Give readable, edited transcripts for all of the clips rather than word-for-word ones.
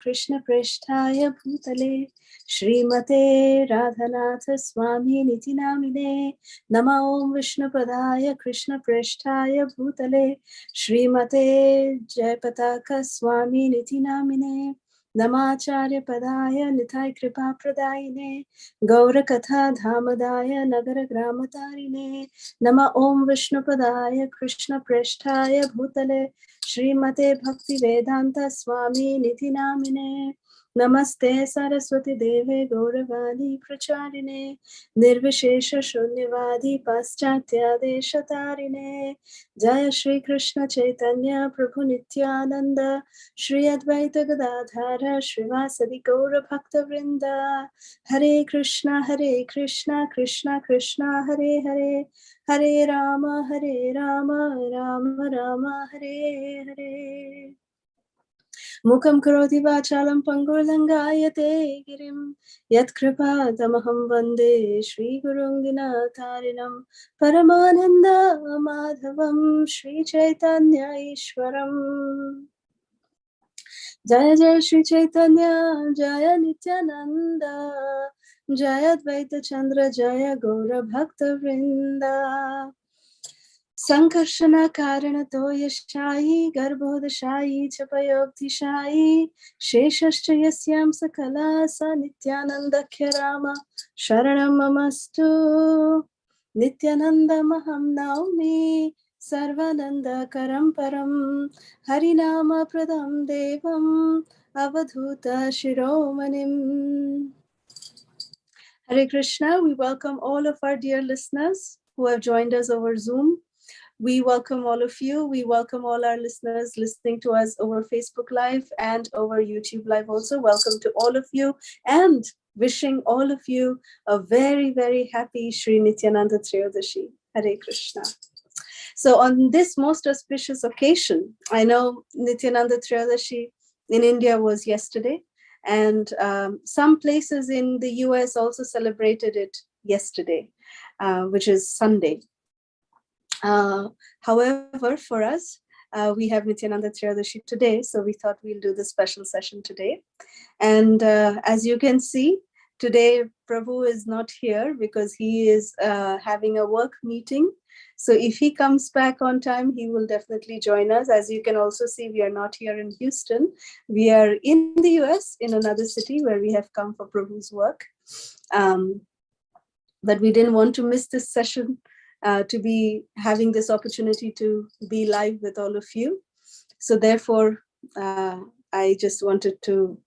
Krishna Presthaya Bhutale Srimate Radhanath Swami Niti Namine Nama Om Vishnu Padaya Krishna Presthaya Bhutale Srimate Jayapataka Swami Niti Namine Namacharya Padaya Nitai Kripa Pradayine Gaura Katha Dhamadaya Nagara Gramatarine Nama Om Vishnu Padaya Krishna Presthaya Bhutale Srimate Bhakti Vedanta Swami Niti Namine Namaste Saraswati Deve Gauravani Pracharine Nirvishesha Shunyavadi Paschatya Deshatarine Jaya Shri Krishna Chaitanya Prabhu Nityananda Shri Advaita Gadadhara Srivasadi Gaura Bhakta Vrinda Hare Krishna Krishna Krishna Hare Hare Hare Rama Rama Rama Hare Hare Mukam karoti vachalam pangurlangayate girim Yat kripa tamaham vande Shri Gurunginatarinam Paramananda Madhavam Shri Chaitanya Ishwaram Jaya Jaya Shri Chaitanya Jaya Nityananda Jaya Advaita Chandra Jaya Gaura Bhakta Vrinda Sankarshana Karanato Yashayi Garbhodashayi Chapayogdhishayi Sheshascha Yasyam Sakala Sa Nityananda Khyarama Sharanam Mamastu Nityananda Maham Naumi Sarvananda Karamparam Harinama Pradam Devam Avadhuta Shiromanim. Hare Krishna, we welcome all of our dear listeners who have joined us over Zoom. We welcome all of you. We welcome all our listeners listening to us over Facebook Live and over YouTube Live also. Welcome to all of you and wishing all of you a very, very happy Sri Nityananda Triyodashi. Hare Krishna. So on this most auspicious occasion, I know Nityananda Triyodashi in India was yesterday, and some places in the US also celebrated it yesterday, which is Sunday. However, for us, we have Nityananda Triyodashi today, so we thought we'll do this special session today. And as you can see, today Prabhu is not here because he is having a work meeting. So if he comes back on time, he will definitely join us. As you can also see, we are not here in Houston. We are in the US, in another city where we have come for Prabhu's work. But we didn't want to miss this session, to be having this opportunity to be live with all of you. So therefore, I just wanted to,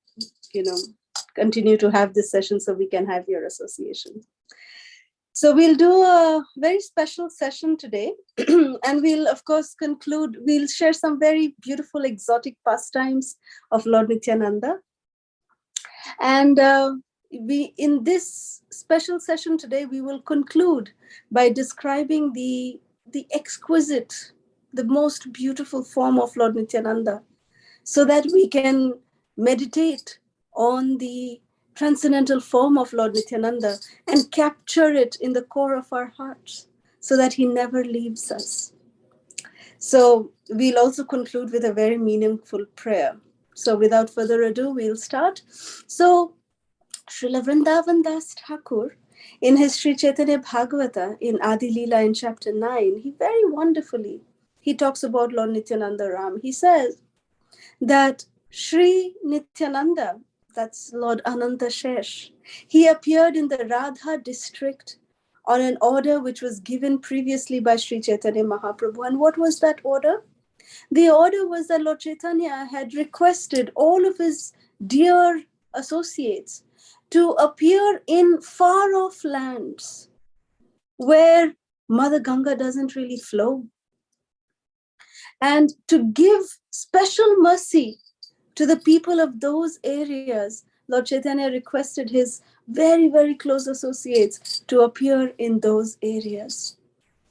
continue to have this session so we can have your association. So we'll do a very special session today, and we'll of course conclude, we'll share some very beautiful exotic pastimes of Lord Nityananda. And we, in this special session today, we will conclude by describing the exquisite, the most beautiful form of Lord Nityananda, so that we can meditate on the transcendental form of Lord Nityananda and capture it in the core of our hearts so that he never leaves us. So we'll also conclude with a very meaningful prayer. So without further ado, we'll start. So Srila Vrindavan Das Thakur, in his Sri Chaitanya Bhagavata, in Adi Leela in chapter 9, he very wonderfully, he talks about Lord Nityananda Ram. He says that Sri Nityananda, that's Lord Ananta Shesh, he appeared in the Radha district on an order which was given previously by Sri Chaitanya Mahaprabhu. And what was that order? The order was that Lord Chaitanya had requested all of his dear associates to appear in far-off lands where Mother Ganga doesn't really flow, and to give special mercy to the people of those areas. Lord Chaitanya requested his very, very close associates to appear in those areas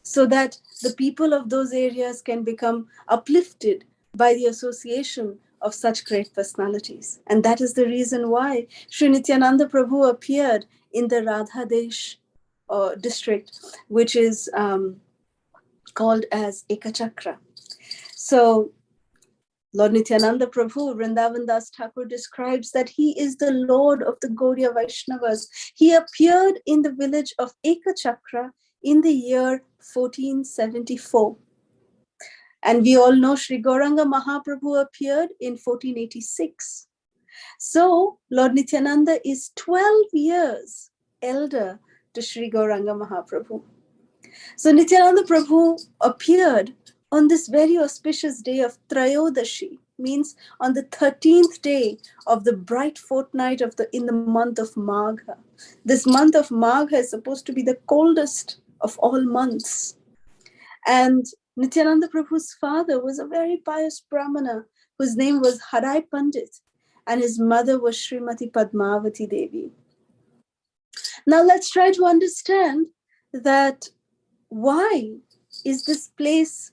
so that the people of those areas can become uplifted by the association of such great personalities. And that is the reason why Sri Nityananda Prabhu appeared in the Radha Desh district, which is called as Ekachakra. So Lord Nityananda Prabhu, Vrindavan Das Thakur describes that he is the Lord of the Gaudiya Vaishnavas. He appeared in the village of Ekachakra in the year 1474. And we all know Sri Gauranga Mahaprabhu appeared in 1486. So Lord Nityananda is 12 years elder to Sri Gauranga Mahaprabhu. So Nityananda Prabhu appeared on this very auspicious day of Trayodashi, means on the 13th day of the bright fortnight in the month of Magha. This month of Magha is supposed to be the coldest of all months. And Nityananda Prabhu's father was a very pious Brahmana whose name was Harai Pandit, and his mother was Srimati Padmavati Devi. Now let's try to understand that why is this place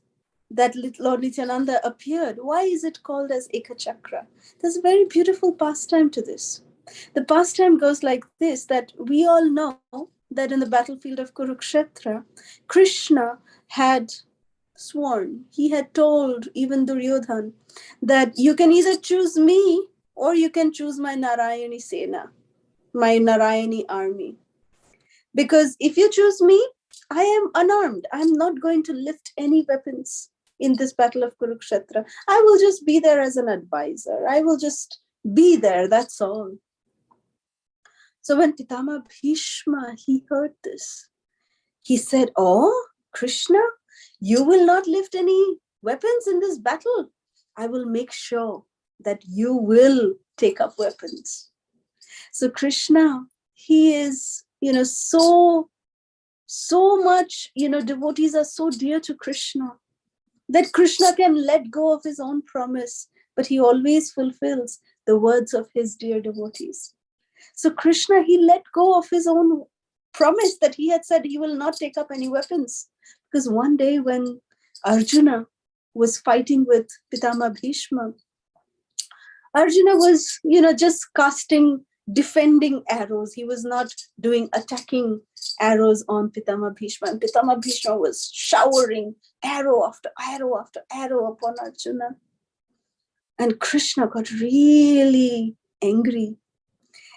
that Lord Nityananda appeared, why is it called as Ekachakra? There's a very beautiful pastime to this. The pastime goes like this, that we all know that in the battlefield of Kurukshetra, Krishna had sworn, he had told even Duryodhan that you can either choose me or you can choose my Narayani Sena, my Narayani army. Because if you choose me, I am unarmed. I'm not going to lift any weapons in this battle of Kurukshetra. I will just be there as an advisor. I will just be there, that's all. So when Pitama Bhishma, he heard this, he said, oh, Krishna, you will not lift any weapons in this battle. I will make sure that you will take up weapons. So Krishna, he is, so much, devotees are so dear to Krishna that Krishna can let go of his own promise, but he always fulfills the words of his dear devotees. So Krishna, he let go of his own promise that he had said he will not take up any weapons. Because one day when Arjuna was fighting with Pitama Bhishma, Arjuna was, just casting defending arrows. He was not doing attacking arrows on Pitama Bhishma. And Pitama Bhishma was showering arrow after arrow after arrow upon Arjuna. And Krishna got really angry.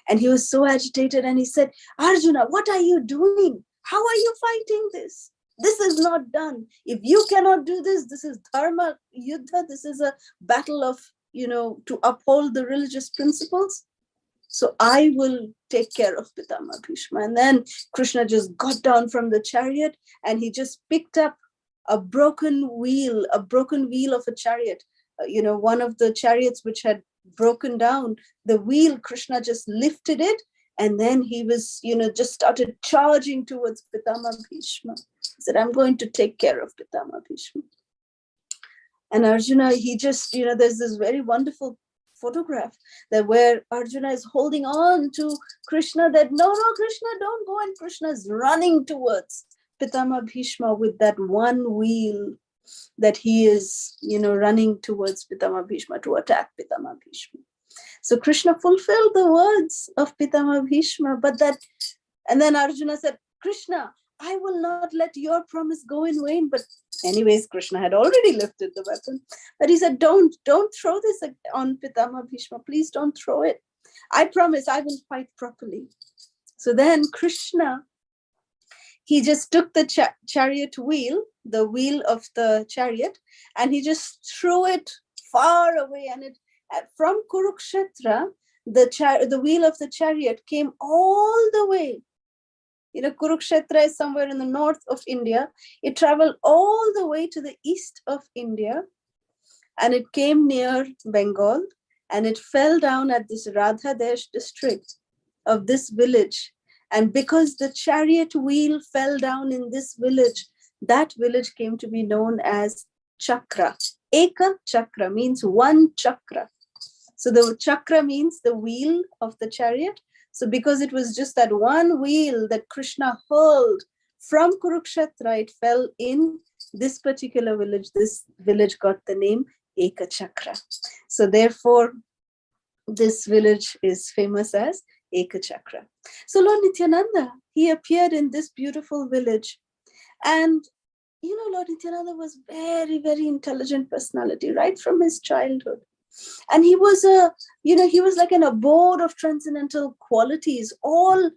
And he was so agitated and he said, Arjuna, what are you doing? How are you fighting this? This is not done. If you cannot do this, this is dharma yuddha. This is a battle of, to uphold the religious principles. So I will take care of Pitama Bhishma. And then Krishna just got down from the chariot and he just picked up a broken wheel of a chariot. One of the chariots which had broken down, the wheel, Krishna just lifted it. And then he was, just started charging towards Pitama Bhishma. He said, I'm going to take care of Pitama Bhishma. And Arjuna, he just, there's this very wonderful photograph that where Arjuna is holding on to Krishna, that no, Krishna, don't go. And Krishna is running towards Pitama Bhishma with that one wheel that he is, running towards Pitama Bhishma to attack Pitama Bhishma. So Krishna fulfilled the words of Pitama Bhishma, and then Arjuna said, Krishna, I will not let your promise go in vain. But anyways, Krishna had already lifted the weapon. But he said, don't throw this on Pitama Bhishma. Please don't throw it. I promise I will fight properly. So then Krishna, he just took the chariot wheel, the wheel of the chariot, and he just threw it far away. And from Kurukshetra, the wheel of the chariot came all the way. Kurukshetra is somewhere in the north of India. It traveled all the way to the east of India, and it came near Bengal, and it fell down at this Radhadesh district of this village. And because the chariot wheel fell down in this village, that village came to be known as Chakra. Eka Chakra means one chakra. So the chakra means the wheel of the chariot. So because it was just that one wheel that Krishna hurled from Kurukshetra, it fell in this particular village. This village got the name Eka Chakra. So therefore, this village is famous as Eka Chakra. So Lord Nityananda, he appeared in this beautiful village. And Lord Nityananda was very, very intelligent personality right from his childhood. And he was he was like an abode of transcendental qualities. All,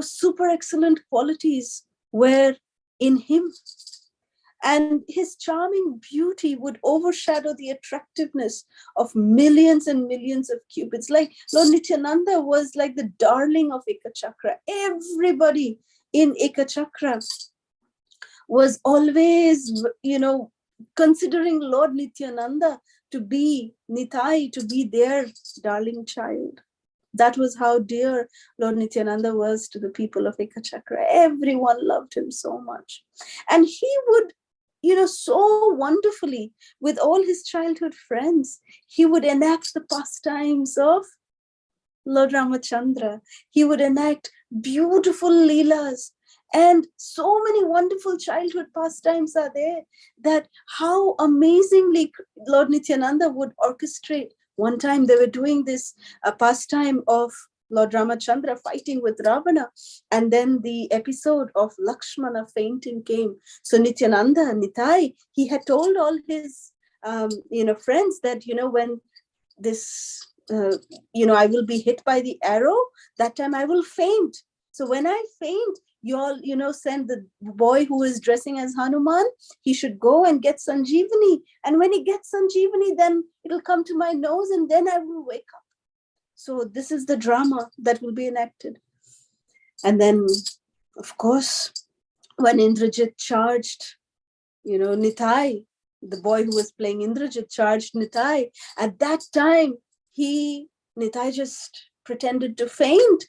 super excellent qualities were in him. And his charming beauty would overshadow the attractiveness of millions and millions of cupids. Like Lord Nityananda was like the darling of Ekachakra. Everybody in Ekachakra was always, considering Lord Nityananda to be Nitai, to be their darling child. That was how dear Lord Nityananda was to the people of Ekachakra. Everyone loved him so much. And he would, so wonderfully, with all his childhood friends, he would enact the pastimes of Lord Ramachandra. He would enact beautiful leelas. And so many wonderful childhood pastimes are there, that how amazingly Lord Nityananda would orchestrate. One time they were doing this pastime of Lord Ramachandra fighting with Ravana, and then the episode of Lakshmana fainting came. So Nityananda, Nitai, he had told all his friends that, when this I will be hit by the arrow, that time I will faint. So when I faint, you all, send the boy who is dressing as Hanuman. He should go and get Sanjeevani. And when he gets Sanjeevani, then it'll come to my nose and then I will wake up. So this is the drama that will be enacted. And then, of course, when Indrajit charged, Nitai, the boy who was playing Indrajit charged Nitai. At that time, Nitai just pretended to faint.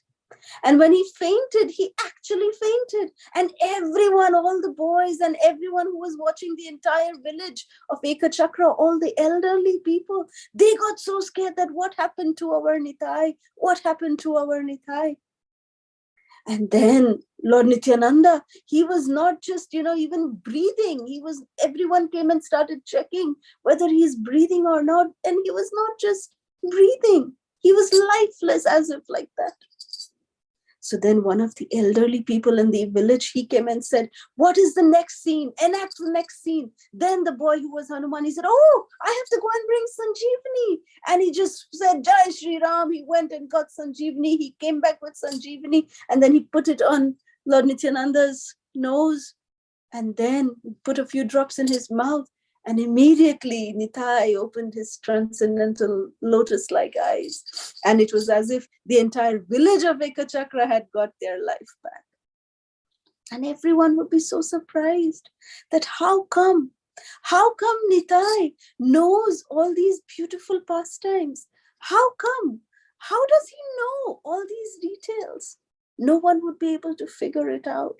And when he fainted, he actually fainted. And everyone, all the boys and everyone who was watching, the entire village of Ekachakra, all the elderly people, they got so scared that what happened to our Nitai? What happened to our Nitai? And then Lord Nityananda, he was not just, even breathing. Everyone came and started checking whether he's breathing or not. And he was not just breathing. He was lifeless, as if like that. So then one of the elderly people in the village, he came and said, what is the next scene? Enact the next scene. Then the boy who was Hanuman, he said, oh, I have to go and bring Sanjeevani. And he just said, Jai Shri Ram. He went and got Sanjeevani. He came back with Sanjeevani. And then he put it on Lord Nityananda's nose and then put a few drops in his mouth. And immediately Nitai opened his transcendental lotus-like eyes. And it was as if the entire village of Ekachakra had got their life back. And everyone would be so surprised that how come Nitai knows all these beautiful pastimes? How come? How does he know all these details? No one would be able to figure it out.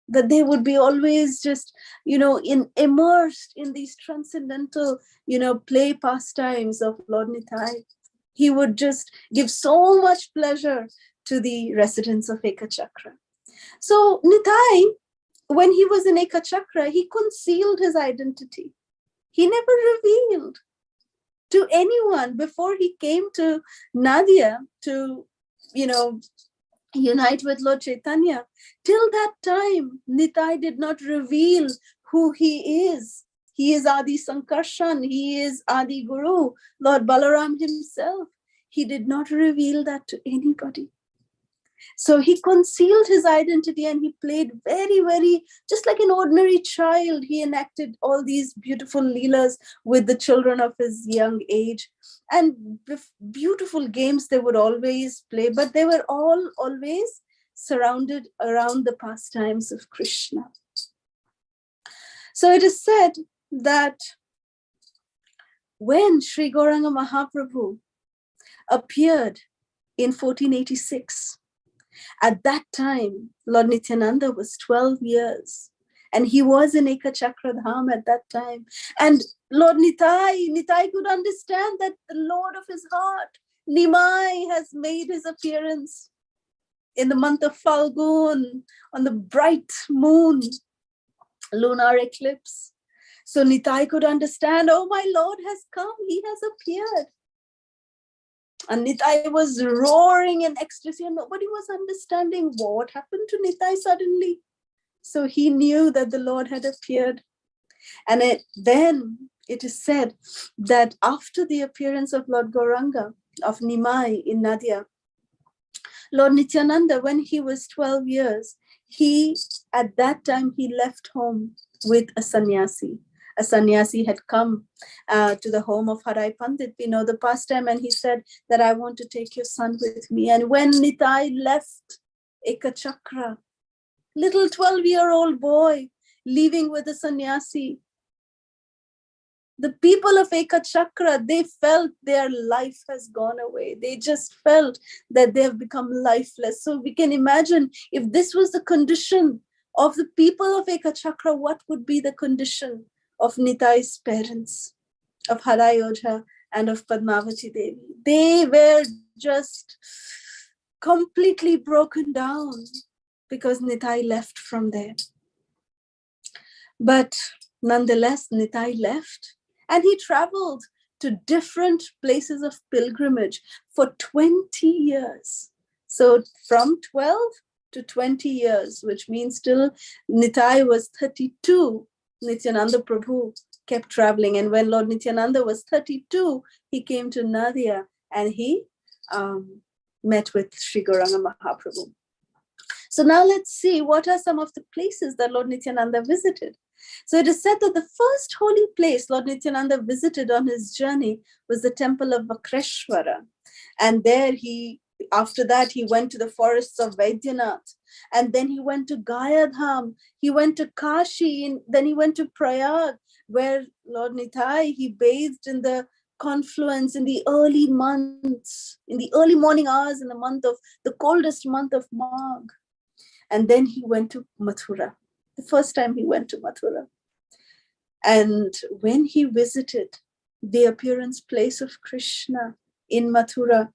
That they would be always just, immersed in these transcendental, play pastimes of Lord Nitai. He would just give so much pleasure to the residents of Ekachakra. So Nitai, when he was in Ekachakra, he concealed his identity. He never revealed to anyone before he came to Nadia to, unite with Lord Chaitanya. Till that time, Nitai did not reveal who he is. He is Adi Sankarshan. He is Adi Guru, Lord Balaram himself. He did not reveal that to anybody. So he concealed his identity and he played very, very, just like an ordinary child. He enacted all these beautiful leelas with the children of his young age. And beautiful games they would always play, but they were all always surrounded around the pastimes of Krishna. So it is said that when Sri Gauranga Mahaprabhu appeared in 1486, at that time, Lord Nityananda was 12 years and he was in Ekachakra Dham at that time. And Lord Nitai could understand that the Lord of his heart, Nimai, has made his appearance in the month of Falgun on the bright moon, lunar eclipse. So Nitai could understand, oh, my Lord has come, he has appeared. And Nitai was roaring in ecstasy and nobody was understanding what happened to Nitai suddenly. So he knew that the Lord had appeared. And then it is said that after the appearance of Lord Gauranga, of Nimai in Nadia, Lord Nityananda, when he was 12 years, at that time, he left home with a sannyasi. A sannyasi had come to the home of Harai Pandit, we know the pastime, and he said that I want to take your son with me. And when Nitai left Ekachakra, little 12-year-old boy leaving with a sannyasi, the people of Ekachakra, they felt their life has gone away. They just felt that they have become lifeless. So we can imagine if this was the condition of the people of Ekachakra, what would be the condition of Nitai's parents, of Harai Ojha and of Padmavati Devi? They were just completely broken down because Nitai left from there. But nonetheless, Nitai left. And he traveled to different places of pilgrimage for 20 years. So from 12 to 20 years, which means till Nitai was 32, Nityananda Prabhu kept traveling. And when Lord Nityananda was 32, he came to Nadia and he met with Sri Gauranga Mahaprabhu. So now let's see what are some of the places that Lord Nityananda visited. So it is said that the first holy place Lord Nityananda visited on his journey was the temple of Vakreshwara. And there after that, he went to the forests of Vaidyanath. And then he went to Gayadham. He went to Kashi. Then he went to Prayag, where Lord Nitai, he bathed in the confluence in the early months, in the early morning hours in the coldest month of Magh. And then he went to Mathura. The first time he went to Mathura. And when he visited the appearance place of Krishna in Mathura,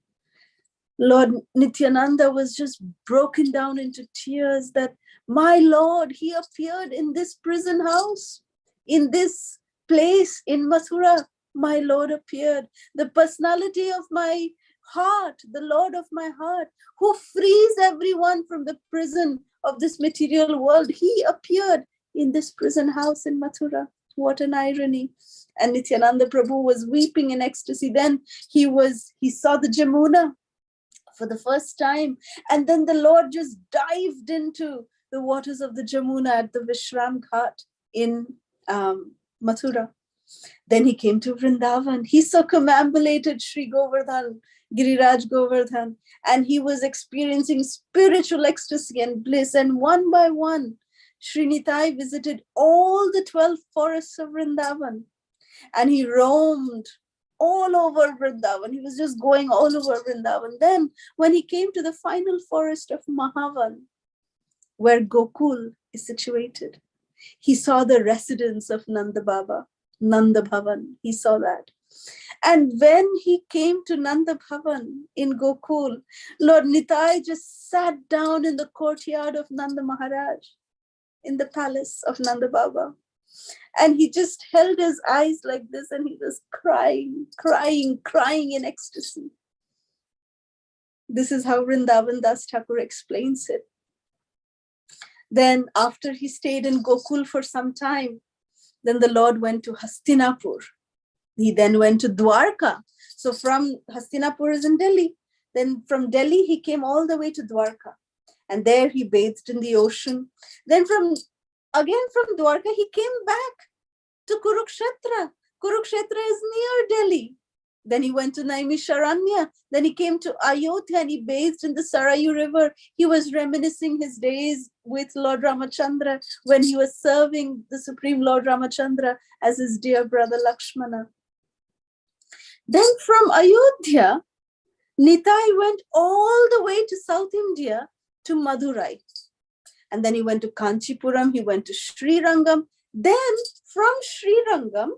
Lord Nityananda was just broken down into tears that my Lord, he appeared in this prison house, in this place in Mathura. My Lord appeared. The personality of my heart, the Lord of my heart, who frees everyone from the prison of this material world, he appeared in this prison house in Mathura. What an irony. And Nityananda Prabhu was weeping in ecstasy. Then he saw the Jamuna for the first time. And then the Lord just dived into the waters of the Jamuna at the Vishram Ghat in Mathura. Then he came to Vrindavan. He circumambulated Sri Govardhan, Giriraj Govardhan, and he was experiencing spiritual ecstasy and bliss. And one by one, Sri Nitai visited all the 12 forests of Vrindavan, and he roamed all over Vrindavan. He was just going all over Vrindavan. Then when he came to the final forest of Mahavan, where Gokul is situated, he saw the residence of Nanda Baba, Nanda Bhavan. He saw that. And when he came to Nanda Bhavan in Gokul, Lord Nitai just sat down in the courtyard of Nanda Maharaj, in the palace of Nanda Baba. And he just held his eyes like this and he was crying, crying, crying in ecstasy. This is how Vrindavan Das Thakur explains it. Then after he stayed in Gokul for some time, then the Lord went to Hastinapur. He then went to Dwarka. So from Hastinapur is in Delhi. Then from Delhi, he came all the way to Dwarka. And there he bathed in the ocean. Then from Dwarka, he came back to Kurukshetra. Kurukshetra is near Delhi. Then he went to Naimisharanya. Then he came to Ayodhya and he bathed in the Sarayu River. He was reminiscing his days with Lord Ramachandra when he was serving the Supreme Lord Ramachandra as his dear brother Lakshmana. Then from Ayodhya, Nitai went all the way to South India to Madurai. And then he went to Kanchipuram, he went to Srirangam. Then from Srirangam,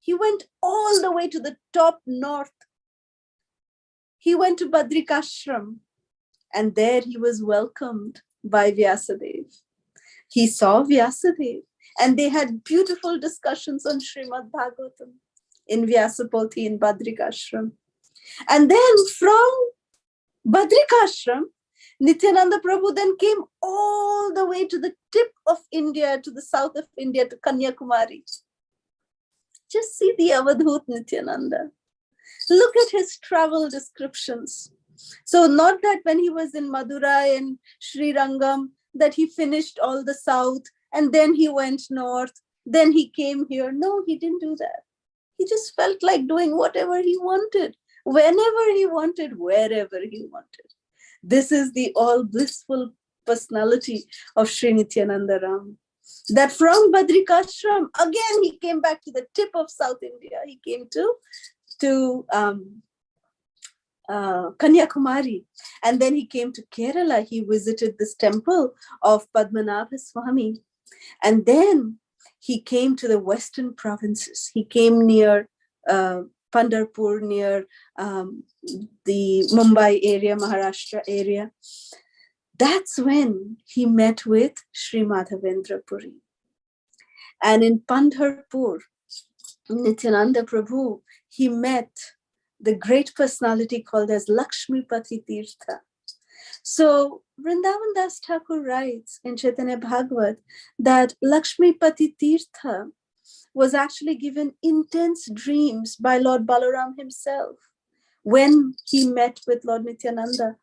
he went all the way to the top north. He went to Badrikashram, and there he was welcomed by Vyasadev. He saw Vyasadev, and they had beautiful discussions on Srimad Bhagavatam in Vyasapoti in Badrikashram. And then from Badrikashram, Nityananda Prabhu then came all the way to the tip of India, to the south of India, to Kanyakumari. Just see the Avadhut Nityananda. Look at his travel descriptions. So not that when he was in Madurai and Sri Rangam, that he finished all the south and then he went north, then he came here. No, he didn't do that. He just felt like doing whatever he wanted, whenever he wanted, wherever he wanted. This is the all blissful personality of Sri Nityananda Ram. That from Badrikashram, again, he came back to the tip of South India. He came to Kanyakumari. And then he came to Kerala. He visited this temple of Padmanabha Swami. And then he came to the western provinces. He came near Pandharpur, near the Mumbai area, Maharashtra area. That's when he met with Sri Madhavendra Puri. And in Pandharpur, Nityananda Prabhu, he met the great personality called as Lakshmipati Tirtha. So Vrindavan Das Thakur writes in Chaitanya Bhagavat that Lakshmipati Tirtha was actually given intense dreams by Lord Balaram himself when he met with Lord Nityananda.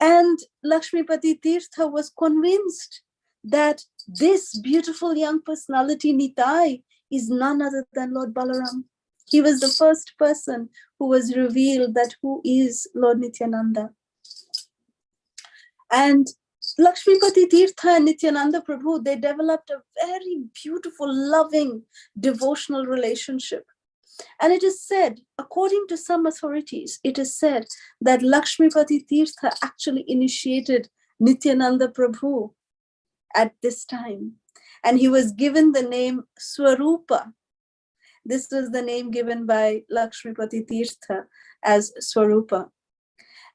And Lakshmipati Tirtha was convinced that this beautiful young personality, Nitai, is none other than Lord Balaram. He was the first person who was revealed that who is Lord Nityananda. And Lakshmipati Tirtha and Nityananda Prabhu, they developed a very beautiful, loving, devotional relationship. And it is said, according to some authorities, it is said that Lakshmipati Tirtha actually initiated Nityananda Prabhu at this time. And he was given the name Swarupa. This was the name given by Lakshmipati Tirtha as Swarupa.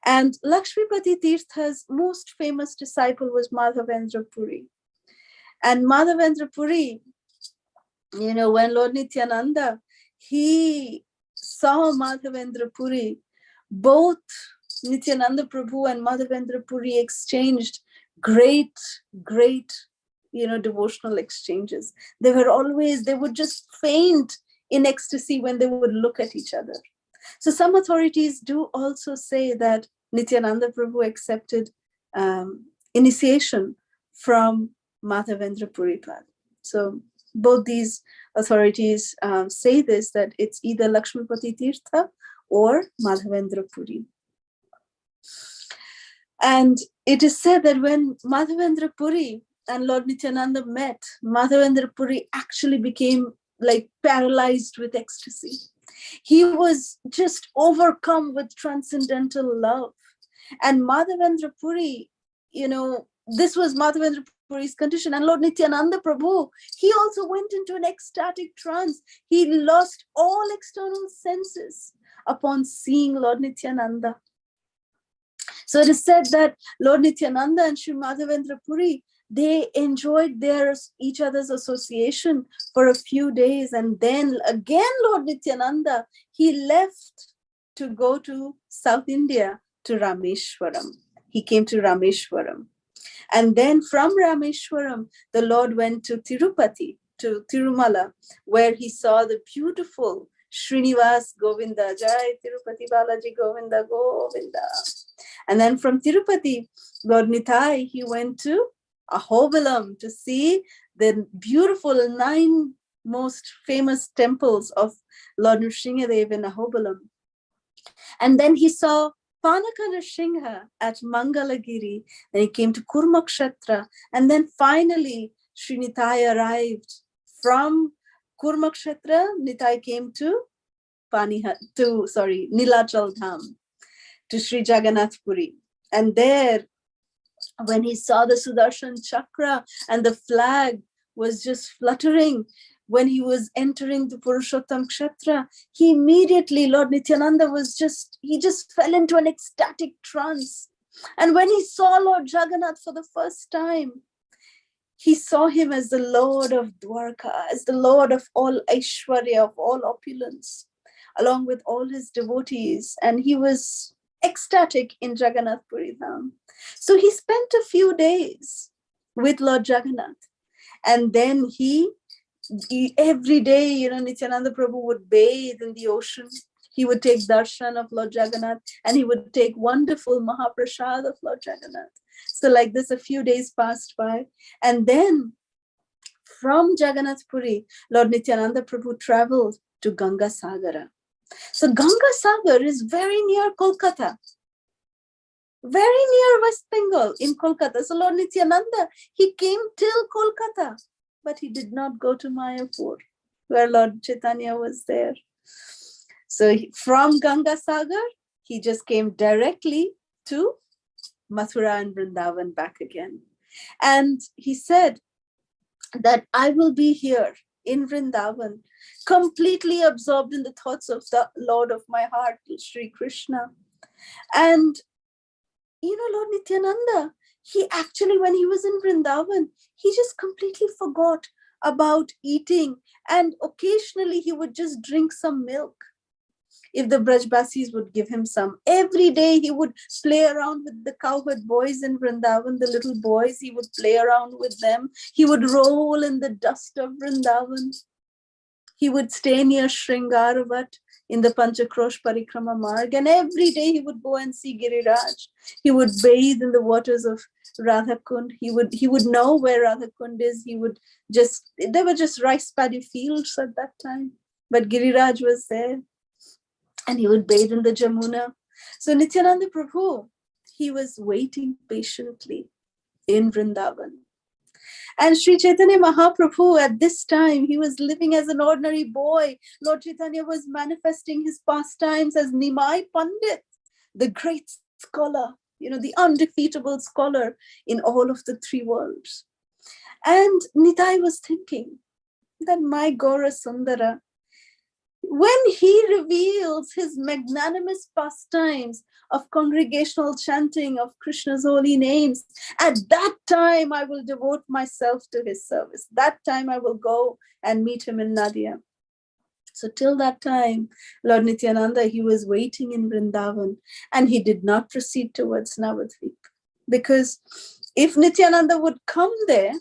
And Lakshmipati Tirtha's most famous disciple was Madhavendra Puri. And Madhavendra Puri, when Lord Nityananda, he saw Madhavendra Puri, both Nityananda Prabhu and Madhavendra Puri exchanged great devotional exchanges. They would just faint in ecstasy when they would look at each other. So some authorities do also say that Nityananda Prabhu accepted initiation from Madhavendra Puripad. So both these authorities say this, that it's either Lakshmipati Tirtha or Madhavendra Puri. And it is said that when Madhavendra Puri and Lord Nityananda met, Madhavendra Puri actually became like paralyzed with ecstasy. He was just overcome with transcendental love. And Madhavendra Puri, this was Madhavendra Puri's condition. And Lord Nityananda Prabhu, he also went into an ecstatic trance. He lost all external senses upon seeing Lord Nityananda. So it is said that Lord Nityananda and Sri Madhavendra Puri, they enjoyed each other's association for a few days. And then again, Lord Nityananda, he left to go to South India, to Rameshwaram. He came to Rameshwaram. And then from Rameshwaram, the Lord went to Tirupati, to Tirumala, where he saw the beautiful Srinivas Govinda, Jai Tirupati Balaji Govinda, Govinda. And then from Tirupati, Lord Nitai, he went to Ahobilam to see the beautiful 9 most famous temples of Lord Nrsimhadev in Ahobilam. And then he saw Panaka Nrsimha at Mangalagiri. Then he came to Kurmakshetra. And then finally, Sri Nitai arrived. From Kurmakshetra, Nitai came to Nilachal Dham, to Sri Jagannath Puri. And there, when he saw the Sudarshan Chakra and the flag was just fluttering, when he was entering the Purushottam Kshetra, he immediately, Lord Nityananda he just fell into an ecstatic trance. And when he saw Lord Jagannath for the first time, he saw him as the Lord of Dwarka, as the Lord of all Aishwarya, of all opulence, along with all his devotees. And he was ecstatic in Jagannath Puri Dham. So he spent a few days with Lord Jagannath. And then he every day, Nityananda Prabhu would bathe in the ocean. He would take darshan of Lord Jagannath, and he would take wonderful Mahaprasad of Lord Jagannath. So like this, a few days passed by. And then from Jagannath Puri, Lord Nityananda Prabhu traveled to Ganga Sagara. So Ganga Sagar is very near Kolkata, very near West Bengal in Kolkata. So Lord Nityananda, he came till Kolkata, but he did not go to Mayapur, where Lord Chaitanya was there. So from Ganga Sagar, he just came directly to Mathura and Vrindavan back again. And he said that I will be here in Vrindavan, completely absorbed in the thoughts of the Lord of my heart, Sri Krishna. And, Lord Nityananda, he actually, when he was in Vrindavan, he just completely forgot about eating. And occasionally he would just drink some milk, if the Brajbasis would give him some. Every day he would play around with the cowherd boys in Vrindavan, the little boys, he would play around with them. He would roll in the dust of Vrindavan. He would stay near Shringaravat in the Panchakrosh Parikrama Marg, and every day he would go and see Giriraj. He would bathe in the waters of Radhakund. He would know where Radhakund is. There were just rice paddy fields at that time, but Giriraj was there. And he would bathe in the Jamuna. So Nityananda Prabhu, he was waiting patiently in Vrindavan. And Sri Chaitanya Mahaprabhu, at this time, he was living as an ordinary boy. Lord Chaitanya was manifesting his pastimes as Nimai Pandit, the great scholar, the undefeatable scholar in all of the three worlds. And Nitai was thinking that my Gaura Sundara, when he reveals his magnanimous pastimes of congregational chanting of Krishna's holy names, at that time I will devote myself to his service. That time I will go and meet him in Nadia. So till that time, Lord Nityananda, he was waiting in Vrindavan, and he did not proceed towards Navadvip. Because if Nityananda would come there,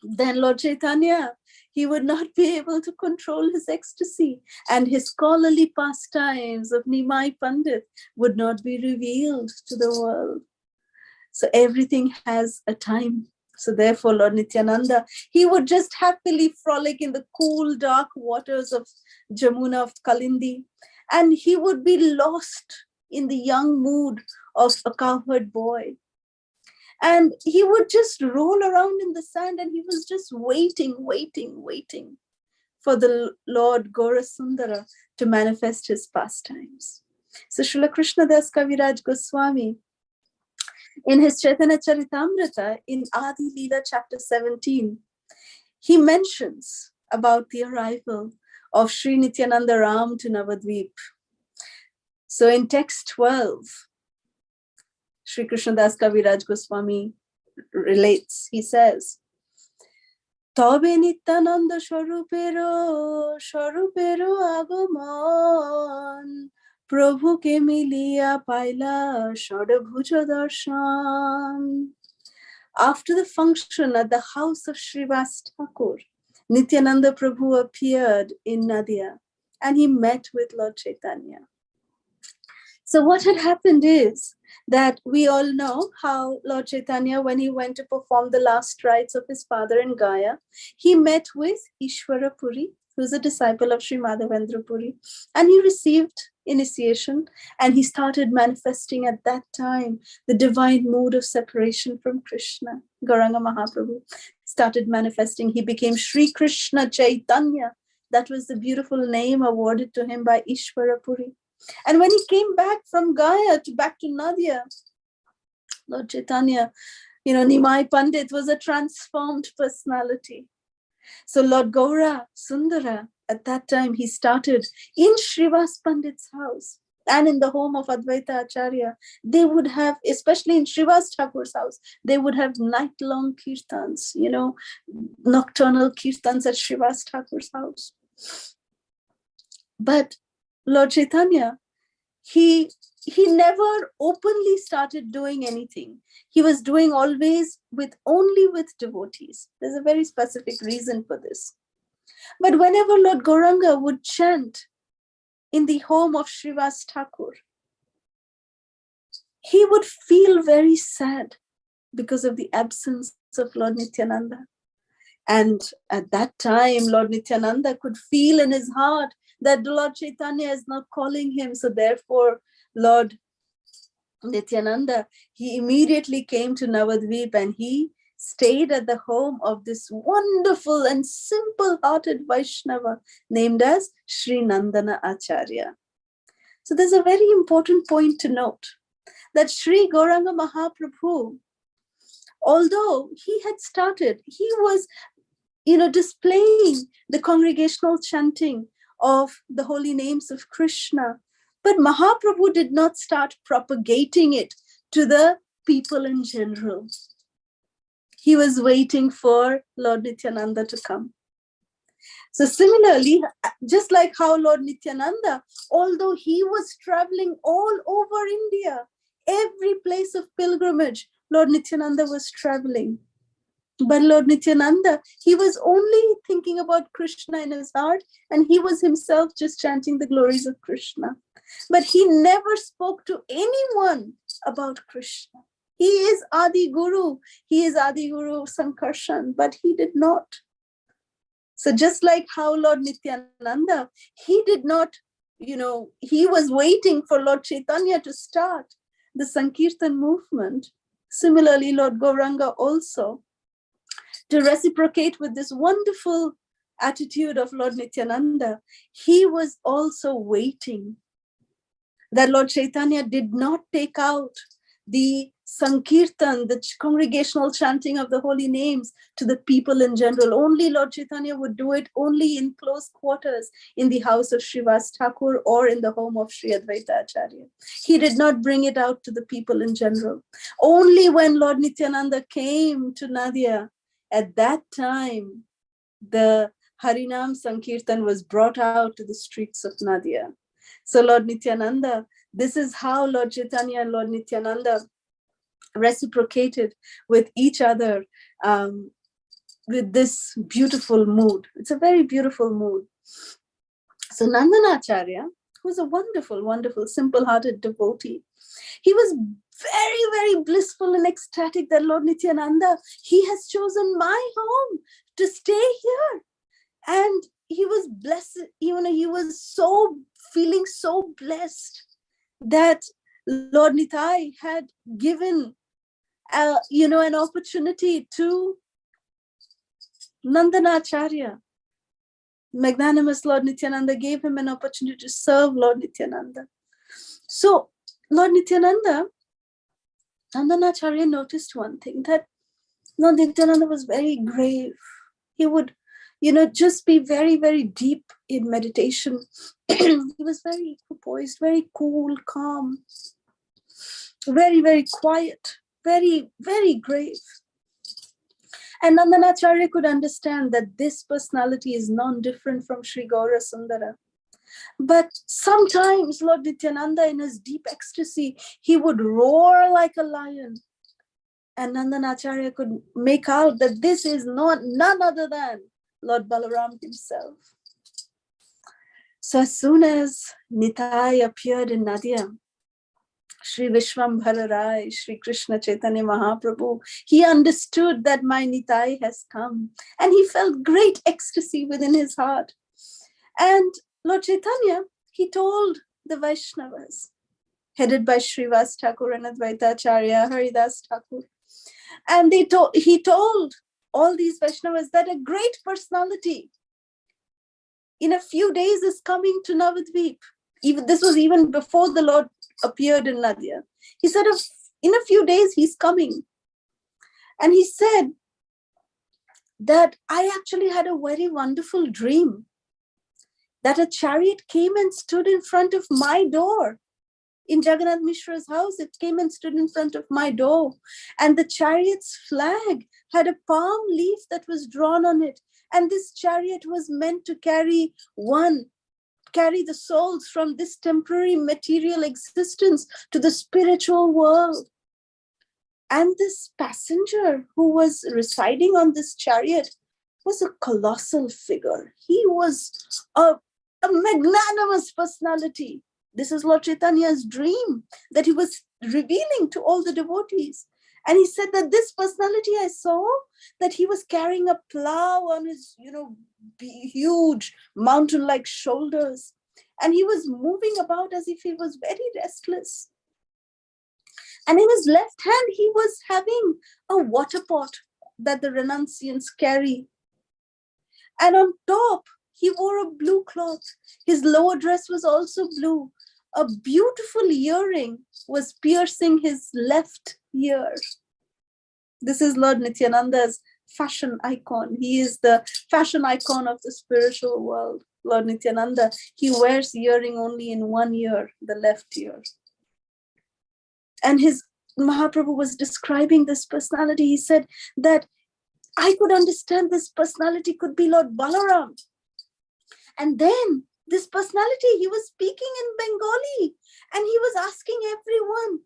then Lord Chaitanya, he would not be able to control his ecstasy, and his scholarly pastimes of Nimai Pandit would not be revealed to the world. So everything has a time. So therefore, Lord Nityananda, he would just happily frolic in the cool, dark waters of Jamuna of Kalindi, and he would be lost in the young mood of a cowherd boy. And he would just roll around in the sand, and he was just waiting for the Lord Gaura Sundara to manifest his pastimes. So Srila Krishnadas Kaviraj Goswami, in his Chaitanya Charitamrita, in Adi Leela chapter 17, he mentions about the arrival of Sri Nityananda Ram to Navadvip. So in text 12, Sri Krishnadas Kaviraj Goswami relates, he says, Tobe Nityananda Swarupero Agomon, Prabhu ke miliya paila Shadabhuja Darshan. After the function at the house of Srivas Thakur, Nityananda Prabhu appeared in Nadia, and he met with Lord Chaitanya. So what had happened is that we all know how Lord Chaitanya, when he went to perform the last rites of his father in Gaya, he met with Ishwara Puri, who's a disciple of Sri Madhavendra Puri, and he received initiation, and he started manifesting at that time the divine mood of separation from Krishna. Gauranga Mahaprabhu started manifesting. He became Sri Krishna Chaitanya. That was the beautiful name awarded to him by Ishwara Puri. And when he came back from Gaya back to Nadia, Lord Chaitanya, Nimai Pandit was a transformed personality. So Lord Gaura Sundara, at that time, he started in Srivas Pandit's house and in the home of Advaita Acharya. They would have, especially in Srivas Thakur's house, they would have night-long kirtans, nocturnal kirtans at Srivas Thakur's house. But Lord Chaitanya, he he never openly started doing anything. He was doing always only with devotees. There's a very specific reason for this. But whenever Lord Gauranga would chant in the home of Srivas Thakur, he would feel very sad because of the absence of Lord Nityananda. And at that time, Lord Nityananda could feel in his heart that Lord Chaitanya is not calling him. So therefore, Lord Nityananda, he immediately came to Navadvip and he stayed at the home of this wonderful and simple-hearted Vaishnava named as Sri Nandana Acharya. So there's a very important point to note that Sri Gauranga Mahaprabhu, although he had started, he was displaying the congregational chanting of the holy names of Krishna. But Mahaprabhu did not start propagating it to the people in general. He was waiting for Lord Nityananda to come. So similarly, just like how Lord Nityananda, although he was traveling all over India, every place of pilgrimage, Lord Nityananda was traveling. But Lord Nityananda, he was only thinking about Krishna in his heart, and he was himself just chanting the glories of Krishna. But he never spoke to anyone about Krishna. He is Adi Guru. He is Adi Guru Sankarshan, but he did not. So just like how Lord Nityananda, he did not, he was waiting for Lord Chaitanya to start the Sankirtan movement. Similarly, Lord Gauranga also, to reciprocate with this wonderful attitude of Lord Nityananda, he was also waiting that Lord Chaitanya did not take out the Sankirtan, the congregational chanting of the holy names to the people in general. Only Lord Chaitanya would do it only in close quarters in the house of Srivas Thakur or in the home of Sri Advaita Acharya. He did not bring it out to the people in general. Only when Lord Nityananda came to Nadia, at that time, the Harinam Sankirtan was brought out to the streets of Nadia. So Lord Nityananda, this is how Lord Chaitanya and Lord Nityananda reciprocated with each other with this beautiful mood. It's a very beautiful mood. So Nandanacharya, who's a wonderful, wonderful, simple-hearted devotee, he was very, very blissful and ecstatic that Lord Nityananda, he has chosen my home to stay here. And he was blessed, he was feeling so blessed that Lord Nitai had given an opportunity to Nandanacharya. Magnanimous Lord Nityananda gave him an opportunity to serve Lord Nityananda. So Lord Nityananda, Nandanacharya noticed one thing, that Lord Nityananda was very grave. He would, just be very, very deep in meditation. He was very poised, very cool, calm, very, very quiet, very, very grave. And Nandanacharya could understand that this personality is non-different from Sri Gaura Sundara. But sometimes Lord Nityananda, in his deep ecstasy, he would roar like a lion. And Nandanacharya could make out that this is none other than Lord Balaram himself. So as soon as Nitai appeared in Nadia, Sri Vishwambhara Rai, Sri Krishna Chaitanya Mahaprabhu, he understood that my Nitai has come. And he felt great ecstasy within his heart. And Lord Chaitanya, he told the Vaishnavas, headed by Srivas Thakur and Advaita Acharya, Haridas Thakur. And he told all these Vaishnavas that a great personality in a few days is coming to Navadvip. This was even before the Lord appeared in Nadia. He said, in a few days, he's coming. And he said that I actually had a very wonderful dream that a chariot came and stood in front of my door. In Jagannath Mishra's house, it came and stood in front of my door. And the chariot's flag had a palm leaf that was drawn on it. And this chariot was meant to carry one carry the souls from this temporary material existence to the spiritual world. And this passenger who was residing on this chariot was a colossal figure. He was a magnanimous personality. This is Lord Chaitanya's dream that he was revealing to all the devotees. And he said that this personality I saw, that he was carrying a plow on his, huge mountain-like shoulders. And he was moving about as if he was very restless. And in his left hand, he was having a water pot that the renunciants carry. And on top, he wore a blue cloth. His lower dress was also blue. A beautiful earring was piercing his left ear. This is Lord Nityananda's fashion icon. He is the fashion icon of the spiritual world. Lord Nityananda, he wears earring only in one ear, the left ear. And his Mahaprabhu was describing this personality. He said that I could understand this personality could be Lord Balaram. And then this personality, he was speaking in Bengali and he was asking everyone.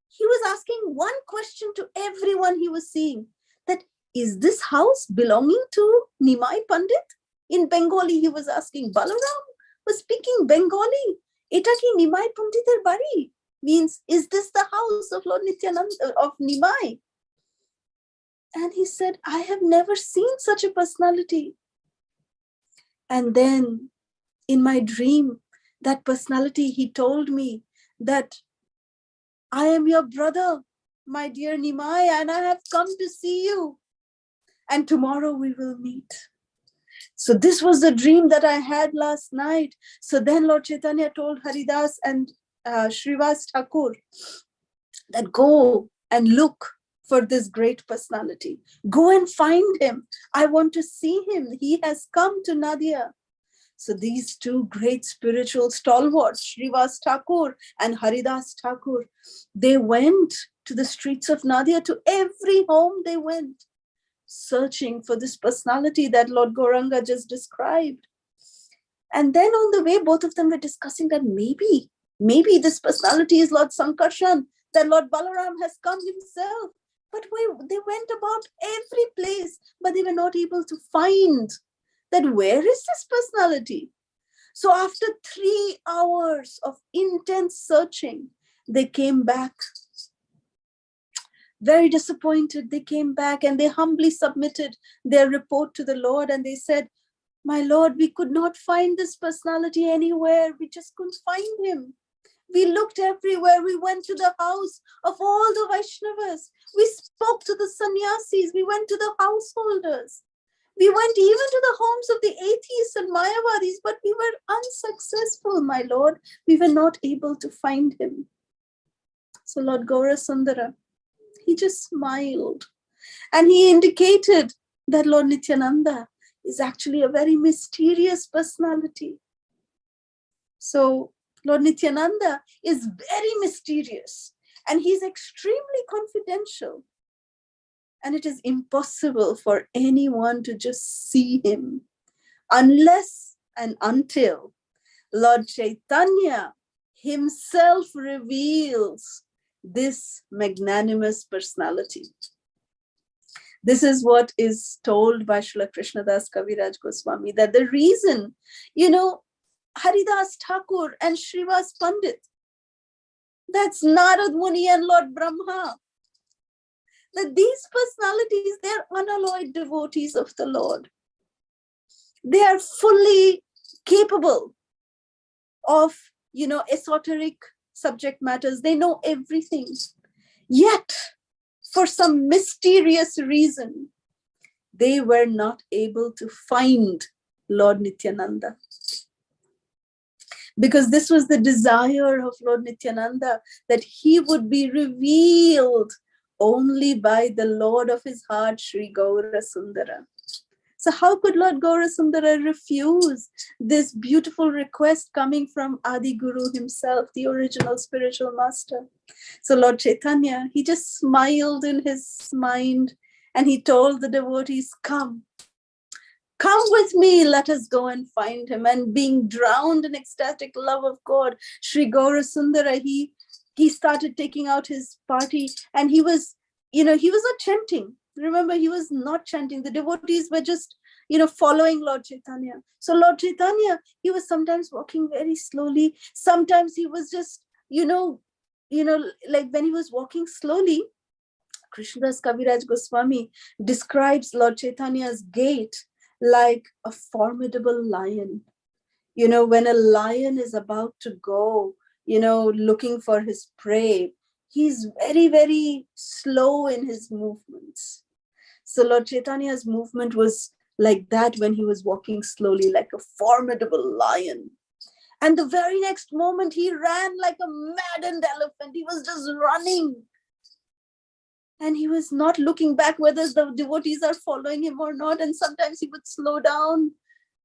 He was asking one question to everyone he was seeing, that is this house belonging to Nimai Pandit? In Bengali, he was asking. Balaram was speaking Bengali. Eta ki Nimai Panditer bari? Means, is this the house of Lord Nityananda, of Nimai? And he said, I have never seen such a personality. And then in my dream, that personality, he told me that I am your brother, my dear Nimai, and I have come to see you. And tomorrow we will meet. So this was the dream that I had last night. So then Lord Chaitanya told Haridas and Srivas Thakur that go and look for this great personality. Go and find him. I want to see him. He has come to Nadia. So these two great spiritual stalwarts, Srivas Thakur and Haridas Thakur, they went to the streets of Nadia. To every home they went, searching for this personality that Lord Gauranga just described. And then on the way, both of them were discussing that maybe this personality is Lord Sankarshan, that Lord Balaram has come himself. But they went about every place, but they were not able to find that where is this personality. So after 3 hours of intense searching, they came back. Very disappointed, they came back and they humbly submitted their report to the Lord. And they said, my Lord, we could not find this personality anywhere. We just couldn't find him. We looked everywhere. We went to the house of all the Vaishnavas. We spoke to the sannyasis. We went to the householders. We went even to the homes of the atheists and Mayavadis, but we were unsuccessful, my Lord. We were not able to find him. So Lord Gaurasundara, he just smiled and he indicated that Lord Nityananda is actually a very mysterious personality. So Lord Nityananda is very mysterious and he's extremely confidential. And it is impossible for anyone to just see him unless and until Lord Chaitanya himself reveals this magnanimous personality. This is what is told by Srila Krishnadas Kaviraj Goswami, that the reason, Haridas Thakur and Srivas Pandit, that's Narad Muni and Lord Brahma, that these personalities, they're unalloyed devotees of the Lord. They are fully capable of, esoteric subject matters. They know everything. Yet, for some mysterious reason, they were not able to find Lord Nityananda. Because this was the desire of Lord Nityananda, that he would be revealed only by the Lord of his heart, Sri Gaurasundara. So how could Lord Gaurasundara refuse this beautiful request coming from Adi Guru himself, the original spiritual master? So Lord Chaitanya, he just smiled in his mind and he told the devotees, come, Come with me, let us go and find him. And being drowned in ecstatic love of God, Sri Gaurasundara, he started taking out his party, and he was not chanting. Remember, he was not chanting. The devotees were just, following Lord Chaitanya. So Lord Chaitanya, he was sometimes walking very slowly. Sometimes he was just, like when he was walking slowly, Krishnadas Kaviraj Goswami describes Lord Chaitanya's gait like a formidable lion. When a lion is about to go, looking for his prey, he's very, very slow in his movements. So Lord Chaitanya's movement was like that when he was walking slowly, like a formidable lion. And the very next moment, he ran like a maddened elephant. He was just running. And he was not looking back whether the devotees are following him or not. And sometimes he would slow down,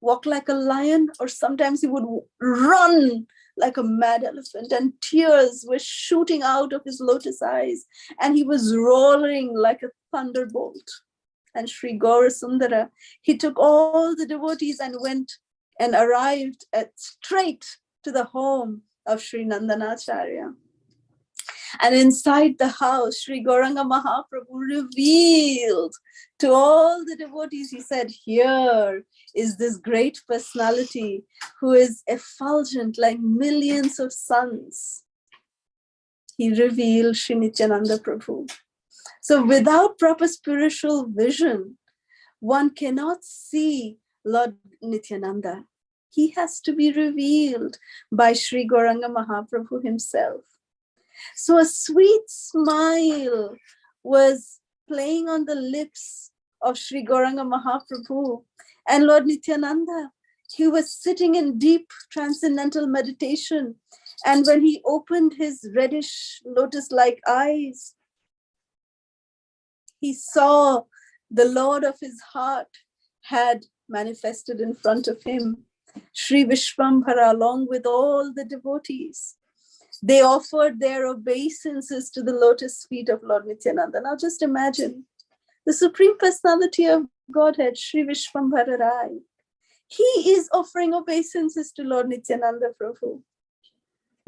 walk like a lion, or sometimes he would run like a mad elephant, and tears were shooting out of his lotus eyes, and he was roaring like a thunderbolt. And Sri Gaurasundara, he took all the devotees and went and arrived straight to the home of Sri Nandanacharya. And inside the house, Sri Gauranga Mahaprabhu revealed to all the devotees, he said, here is this great personality who is effulgent like millions of suns. He revealed Sri Nityananda Prabhu. So without proper spiritual vision, one cannot see Lord Nityananda. He has to be revealed by Sri Gauranga Mahaprabhu himself. So a sweet smile was playing on the lips of Sri Gauranga Mahaprabhu. And Lord Nityananda, he was sitting in deep transcendental meditation. And when he opened his reddish lotus-like eyes, he saw the Lord of his heart had manifested in front of him, Sri Vishwambhara, along with all the devotees. They offered their obeisances to the lotus feet of Lord Nityananda. Now just imagine the Supreme Personality of Godhead, Sri Vishwambhara Rai. He is offering obeisances to Lord Nityananda Prabhu,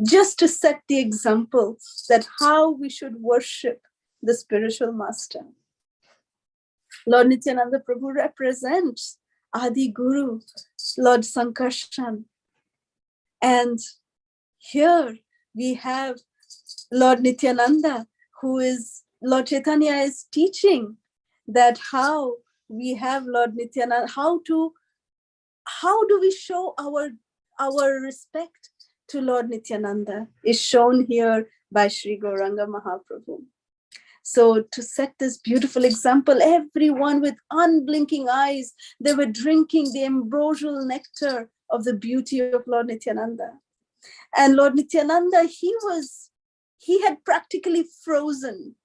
just to set the example that how we should worship the spiritual master. Lord Nityananda Prabhu represents Adi Guru, Lord Sankarshan. And here we have Lord Nityananda, who is, Lord Chaitanya is teaching that how we have Lord Nityananda, how do we show our respect to Lord Nityananda is shown here by Sri Gauranga Mahaprabhu. So to set this beautiful example, everyone with unblinking eyes, they were drinking the ambrosial nectar of the beauty of Lord Nityananda. And Lord Nityananda, he had practically frozen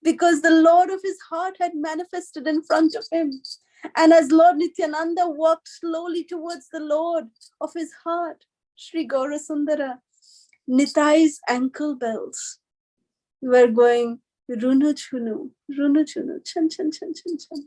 because the Lord of his heart had manifested in front of him. And as Lord Nityananda walked slowly towards the Lord of his heart, Sri Gaurasundara, Nitai's ankle bells were going runu chunu, chan chan chan chan chan.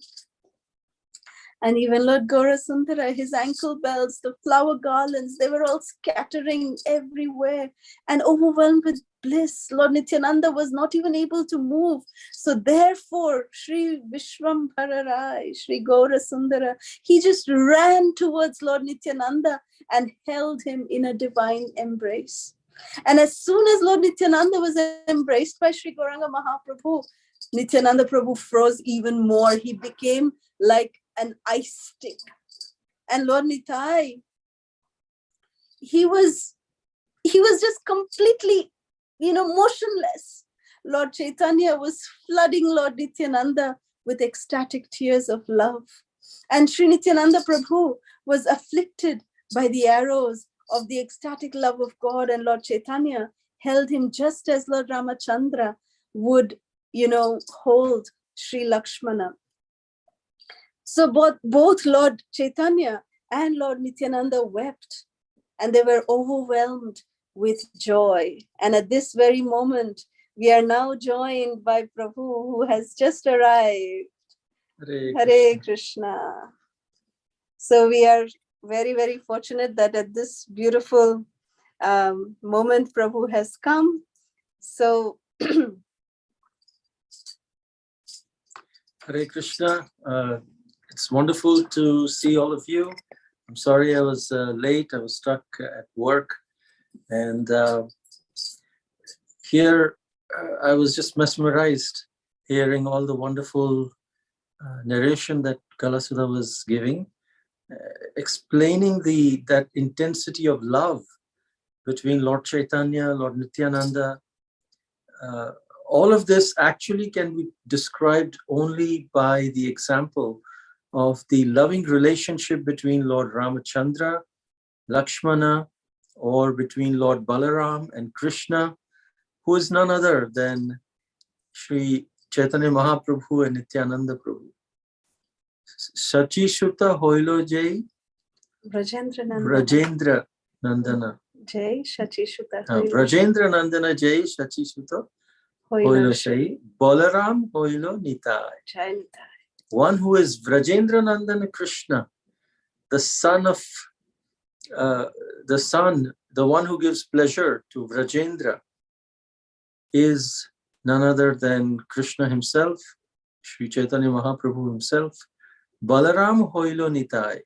And even Lord Gaurasundara, his ankle bells, the flower garlands, they were all scattering everywhere and overwhelmed with bliss. Lord Nityananda was not even able to move. So therefore, Sri Vishwambhara Rai, Sri Gaurasundara, he just ran towards Lord Nityananda and held him in a divine embrace. And as soon as Lord Nityananda was embraced by Sri Gauranga Mahaprabhu, Nityananda Prabhu froze even more. He became like an ice stick. And Lord Nitai, he was just completely, motionless. Lord Chaitanya was flooding Lord Nityananda with ecstatic tears of love. And Sri Nityananda Prabhu was afflicted by the arrows of the ecstatic love of God, and Lord Chaitanya held him just as Lord Ramachandra would, hold Sri Lakshmana. So both Lord Chaitanya and Lord Nityananda wept, and they were overwhelmed with joy. And at this very moment, we are now joined by Prabhu, who has just arrived. Hare Krishna. So we are very, very fortunate that at this beautiful moment, Prabhu has come. So, Hare Krishna. It's wonderful to see all of you. I'm sorry I was late. I was stuck at work. And here I was just mesmerized hearing all the wonderful narration that Kalasudha was giving, explaining that intensity of love between Lord Chaitanya, Lord Nityananda. All of this actually can be described only by the example of the loving relationship between Lord Ramachandra, Lakshmana, or between Lord Balaram and Krishna, who is none other than Sri Chaitanya Mahaprabhu and Nityananda Prabhu. Sachi Shuta Hoilo Jai Brajendra Nandana. Jai Shachi Shuta. Brajendra Nandana Jai Shachi Shuta Hoilo Jai Balaram Hoilo Nitai. One who is Vrajendra Nandana Krishna, the son of the one who gives pleasure to Vrajendra, is none other than Krishna himself, Sri Chaitanya Mahaprabhu himself. Balaram Hoilo Nitai.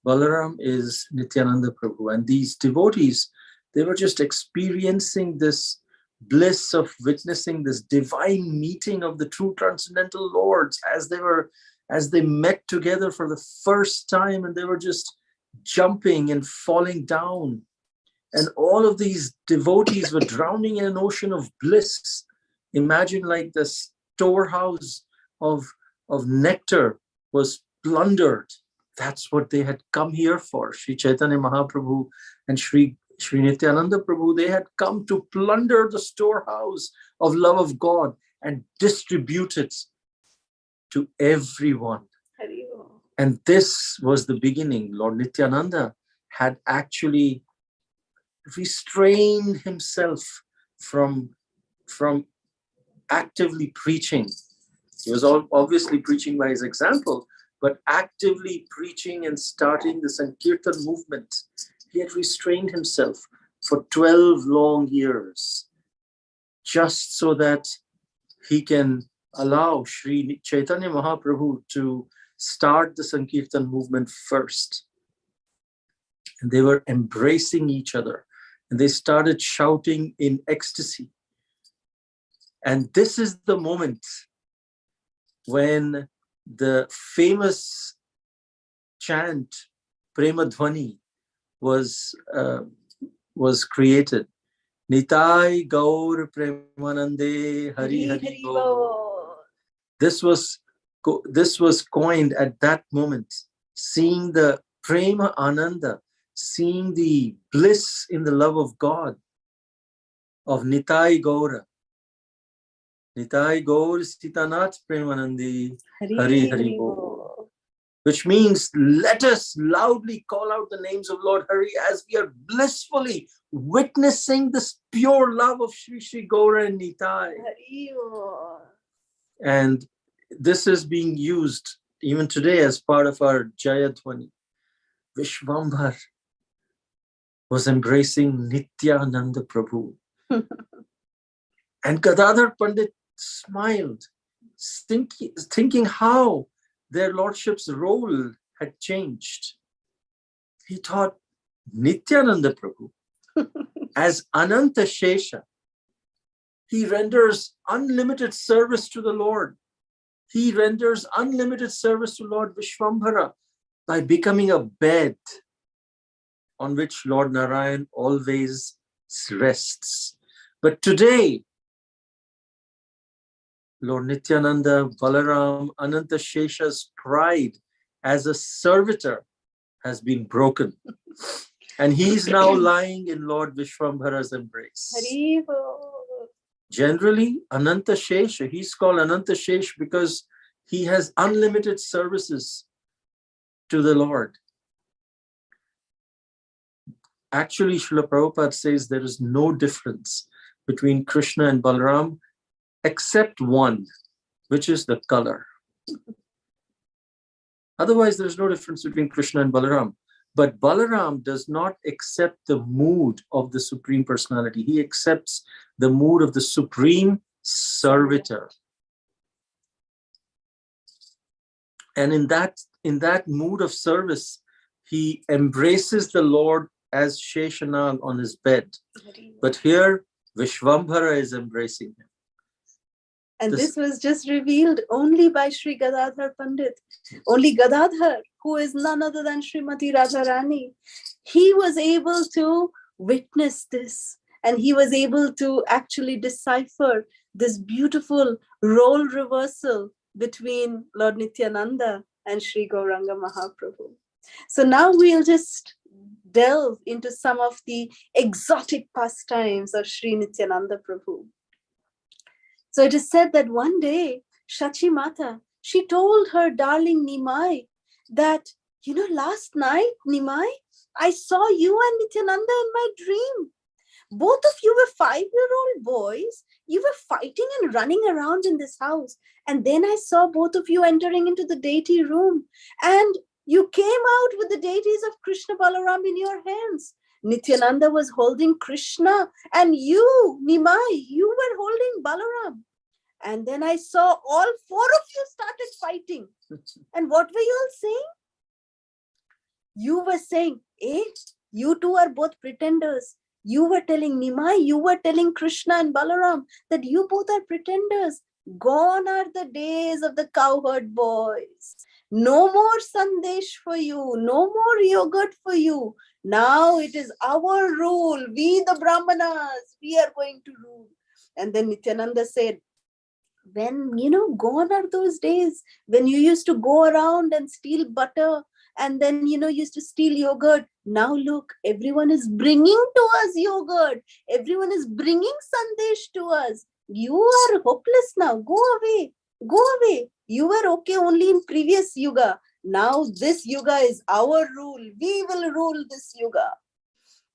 Balaram is Nityananda Prabhu. And these devotees, they were just experiencing this bliss of witnessing this divine meeting of the true transcendental lords as they met together for the first time, and they were just jumping and falling down. And all of these devotees were drowning in an ocean of bliss. Imagine like the storehouse of nectar was plundered. That's what they had come here for. Sri Chaitanya Mahaprabhu and Sri Nityananda Prabhu, they had come to plunder the storehouse of love of God and distribute it to everyone. And this was the beginning. Lord Nityananda had actually restrained himself from actively preaching. He was obviously preaching by his example, but actively preaching and starting the Sankirtan movement. He had restrained himself for 12 long years, just so that he can allow Sri Chaitanya Mahaprabhu to start the Sankirtan movement first. And they were embracing each other, and they started shouting in ecstasy. And this is the moment when the famous chant Prema Dhvani was created. Nitai Gaur Premanande Hari Hari Bo. This was coined at that moment, seeing the Prema Ananda, seeing the bliss in the love of God, of Nitai Gaura. Nitai Gaur Sitanath Premanandi Hari Hari Bo. Which means, let us loudly call out the names of Lord Hari as we are blissfully witnessing this pure love of Sri Sri Gaura and Nitai. And this is being used even today as part of our Jayadhvani. Vishwambar was embracing Nityananda Prabhu. And Gadadhar Pandit smiled, thinking how their lordship's role had changed. He thought, Nityananda Prabhu, as Ananta Shesha, he renders unlimited service to the Lord. He renders unlimited service to Lord Vishwambhara by becoming a bed on which Lord Narayan always rests. But today, Lord Nityananda, Balaram, Ananta Shesha's pride as a servitor has been broken. And he's now lying in Lord Vishwambhara's embrace. Generally, Ananta Shesha, he's called Ananta Shesh because he has unlimited services to the Lord. Actually, Srila Prabhupada says there is no difference between Krishna and Balaram except one, which is the color. Otherwise, there's no difference between Krishna and Balaram. But Balaram does not accept the mood of the Supreme Personality. He accepts the mood of the Supreme Servitor. And in that mood of service, he embraces the Lord as Sheshanag on his bed. But here, Vishwambhara is embracing him. And this was just revealed only by Sri Gadadhar Pandit. Only Gadadhar, who is none other than Srimati Radharani, he was able to witness this. And he was able to actually decipher this beautiful role reversal between Lord Nityananda and Sri Gauranga Mahaprabhu. So now we'll just delve into some of the exotic pastimes of Sri Nityananda Prabhu. So it is said that one day, Shachi Mata, she told her darling Nimai that, last night, Nimai, I saw you and Nityananda in my dream. Both of you were 5-year-old boys. You were fighting and running around in this house. And then I saw both of you entering into the deity room. And you came out with the deities of Krishna Balaram in your hands. Nityananda was holding Krishna, and you, Nimai, you were holding Balaram. And then I saw all 4 of you started fighting. And what were you all saying? You were saying, you two are both pretenders. You were telling Nimai, you were telling Krishna and Balaram that you both are pretenders. Gone are the days of the cowherd boys. No more sandesh for you. No more yogurt for you. Now it is our rule. We the Brahmanas, we are going to rule. And then Nityananda said, when, gone are those days when you used to go around and steal butter and then, used to steal yogurt. Now look, everyone is bringing to us yogurt. Everyone is bringing sandesh to us. You are hopeless now. Go away. Go away. You were okay only in previous yuga. Now this yuga is our rule. We will rule this yuga.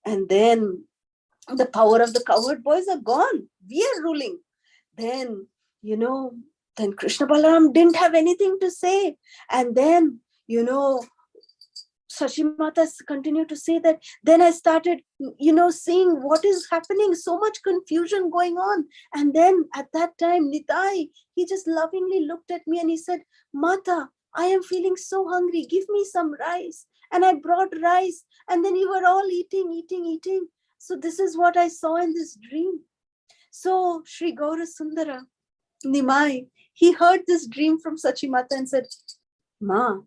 And then the power of the cowherd boys are gone. We are ruling. Then, then Krishna Balaram didn't have anything to say. And then, Sachimata continued to say that then I started, seeing what is happening, so much confusion going on. And then at that time, Nitai, he just lovingly looked at me and he said, Mata, I am feeling so hungry. Give me some rice. And I brought rice. And then you were all eating. So this is what I saw in this dream. So Sri Gaura Sundara, Nimai, he heard this dream from Sachimata and said, Ma,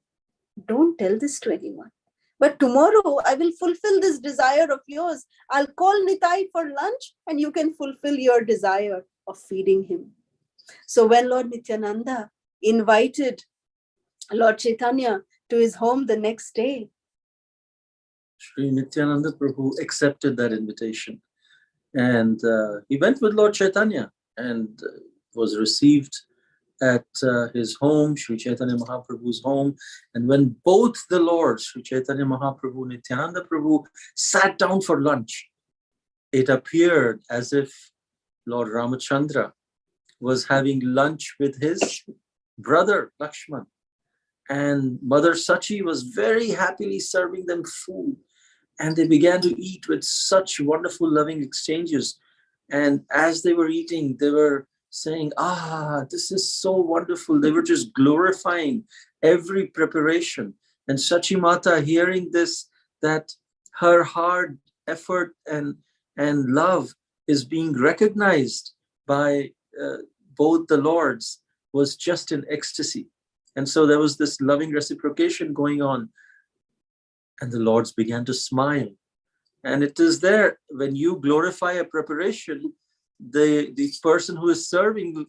don't tell this to anyone. But tomorrow I will fulfill this desire of yours. I'll call Nitai for lunch and you can fulfill your desire of feeding him. So when Lord Nityananda invited Lord Chaitanya to his home the next day, Sri Nityananda Prabhu accepted that invitation. And he went with Lord Chaitanya and was received at his home, Sri Chaitanya Mahaprabhu's home. And when both the Lords, Sri Chaitanya Mahaprabhu, Nityananda Prabhu, sat down for lunch, it appeared as if Lord Ramachandra was having lunch with his brother, Lakshman. And Mother Sachi was very happily serving them food. And they began to eat with such wonderful, loving exchanges. And as they were eating, they were saying, this is so wonderful. They were just glorifying every preparation. And Sachimata, hearing this, that her hard effort and love is being recognized by both the Lords, was just in ecstasy. And so there was this loving reciprocation going on. And the Lords began to smile. And it is there, when you glorify a preparation, the person who is serving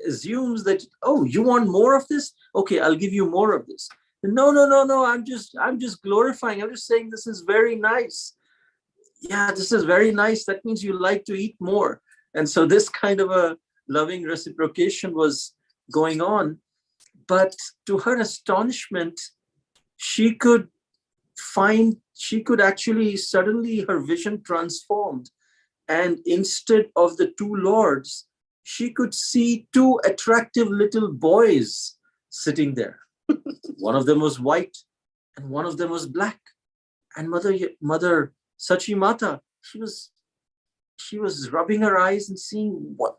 assumes that, you want more of this? Okay, I'll give you more of this. No, I'm just glorifying. I'm just saying this is very nice. Yeah, this is very nice. That means you like to eat more. And so this kind of a loving reciprocation was going on. But to her astonishment, she could actually, suddenly her vision transformed. And instead of the two Lords, she could see two attractive little boys sitting there. One of them was white and one of them was black. And Mother Sachi Mata, she was rubbing her eyes and seeing what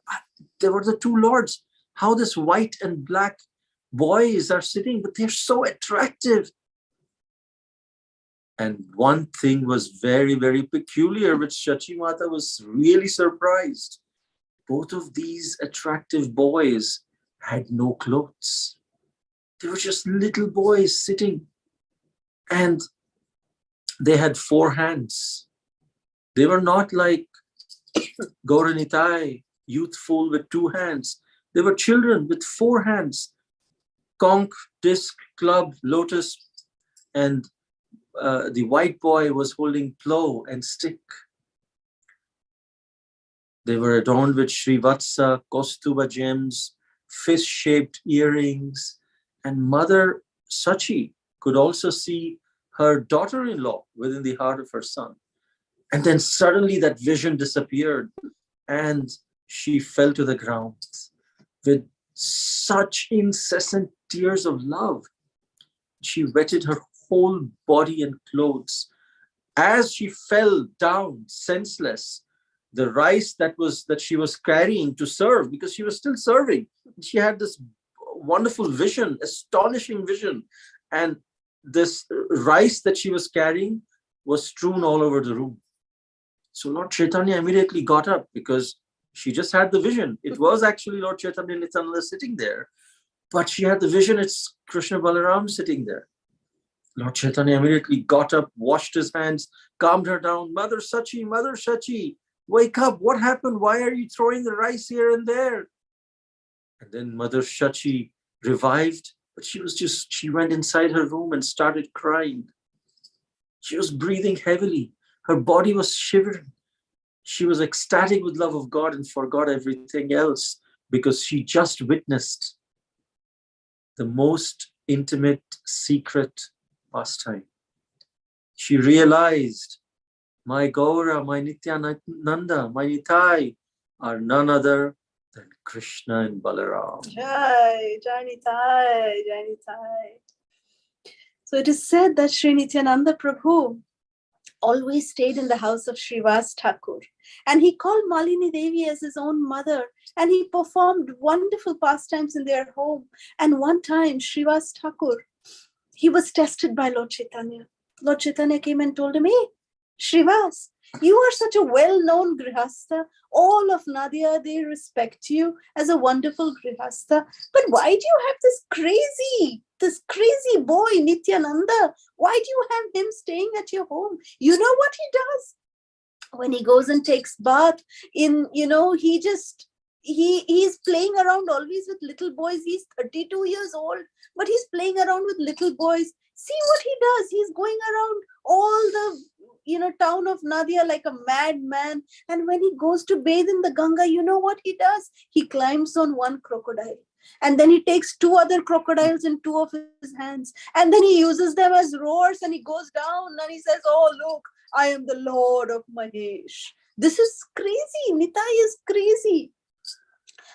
there were the two lords. How this white and black boys are sitting, but they're so attractive. And one thing was very, very peculiar, which Sachi Mata was really surprised. Both of these attractive boys had no clothes. They were just little boys sitting, and they had 4 hands. They were not like Gauranitai, youthful with 2 hands. They were children with 4 hands. Conch, disc, club, lotus, and the white boy was holding plow and stick. They were adorned with Srivatsa, Kostuba gems, fish-shaped earrings, and Mother Sachi could also see her daughter-in-law within the heart of her son. And then suddenly that vision disappeared and she fell to the ground with such incessant tears of love. She wetted her whole body and clothes. As she fell down senseless, the rice that she was carrying to serve, because she was still serving, she had this wonderful vision, astonishing vision. And this rice that she was carrying was strewn all over the room. So Lord Chaitanya immediately got up because she just had the vision. It was actually Lord Chaitanya and Nityananda sitting there, but she had the vision, it's Krishna Balaram sitting there. Lord Chaitanya immediately got up, washed his hands, calmed her down. Mother Sachi, wake up. What happened? Why are you throwing the rice here and there? And then Mother Sachi revived, but she went inside her room and started crying. She was breathing heavily. Her body was shivering. She was ecstatic with love of God and forgot everything else because she just witnessed the most intimate, secret pastime. She realized, my Gaura, my Nityananda, my Nitai are none other than Krishna and Balaram. Jai Nitai, Jai Nitai. So it is said that Sri Nityananda Prabhu always stayed in the house of Srivas Thakur. And he called Malini Devi as his own mother, and he performed wonderful pastimes in their home. And one time, Srivas Thakur, he was tested by Lord Chaitanya. Lord Chaitanya came and told him, hey, Srivas, you are such a well-known grihastha. All of Nadia, they respect you as a wonderful grihastha. But why do you have this crazy boy, Nityananda? Why do you have him staying at your home? You know what he does? When he goes and takes bath, he's playing around always with little boys. He's 32 years old, but he's playing around with little boys. See what he does. He's going around all the town of Nadia like a madman. And when he goes to bathe in the Ganga, you know what he does? He climbs on one crocodile. And then he takes 2 other crocodiles in 2 of his hands. And then he uses them as rowers and he goes down and he says, oh, look, I am the Lord of Mahesh. This is crazy. Nitai is crazy.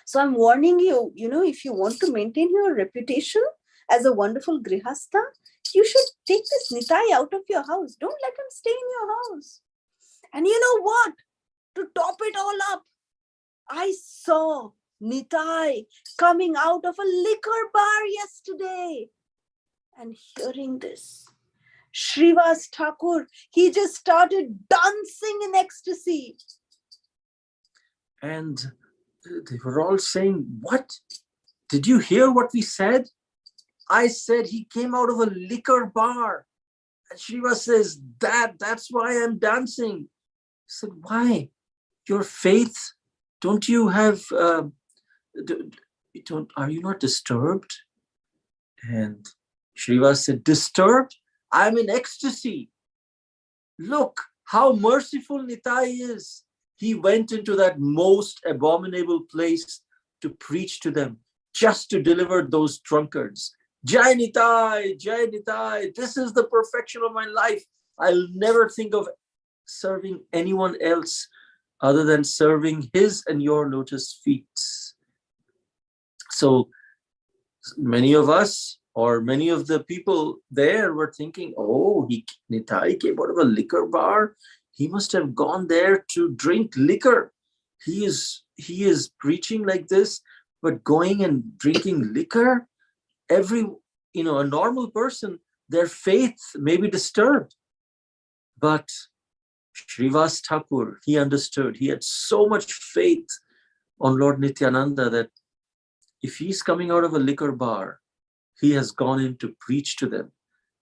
So I'm warning you, if you want to maintain your reputation as a wonderful grihastha, you should take this Nitai out of your house. Don't let him stay in your house. And you know what? To top it all up, I saw Nitai coming out of a liquor bar yesterday. And hearing this, Srivas Thakur, he just started dancing in ecstasy. And they were all saying, what? Did you hear what we said? I said he came out of a liquor bar. And Srivas says, that's why I'm dancing. I said, why? Your faith, don't you have, are you not disturbed? And Srivas said, disturbed? I'm in ecstasy. Look how merciful Nitai is. He went into that most abominable place to preach to them, just to deliver those drunkards. Jai Nitai, this is the perfection of my life. I'll never think of serving anyone else other than serving his and your lotus feet. So many of us, Or many of the people there were thinking, oh, Nitai came out of a liquor bar. He must have gone there to drink liquor. He is preaching like this, but going and drinking liquor. A normal person, their faith may be disturbed. But Srivas Thakur, he understood. He had so much faith on Lord Nityananda that if he's coming out of a liquor bar, he has gone in to preach to them,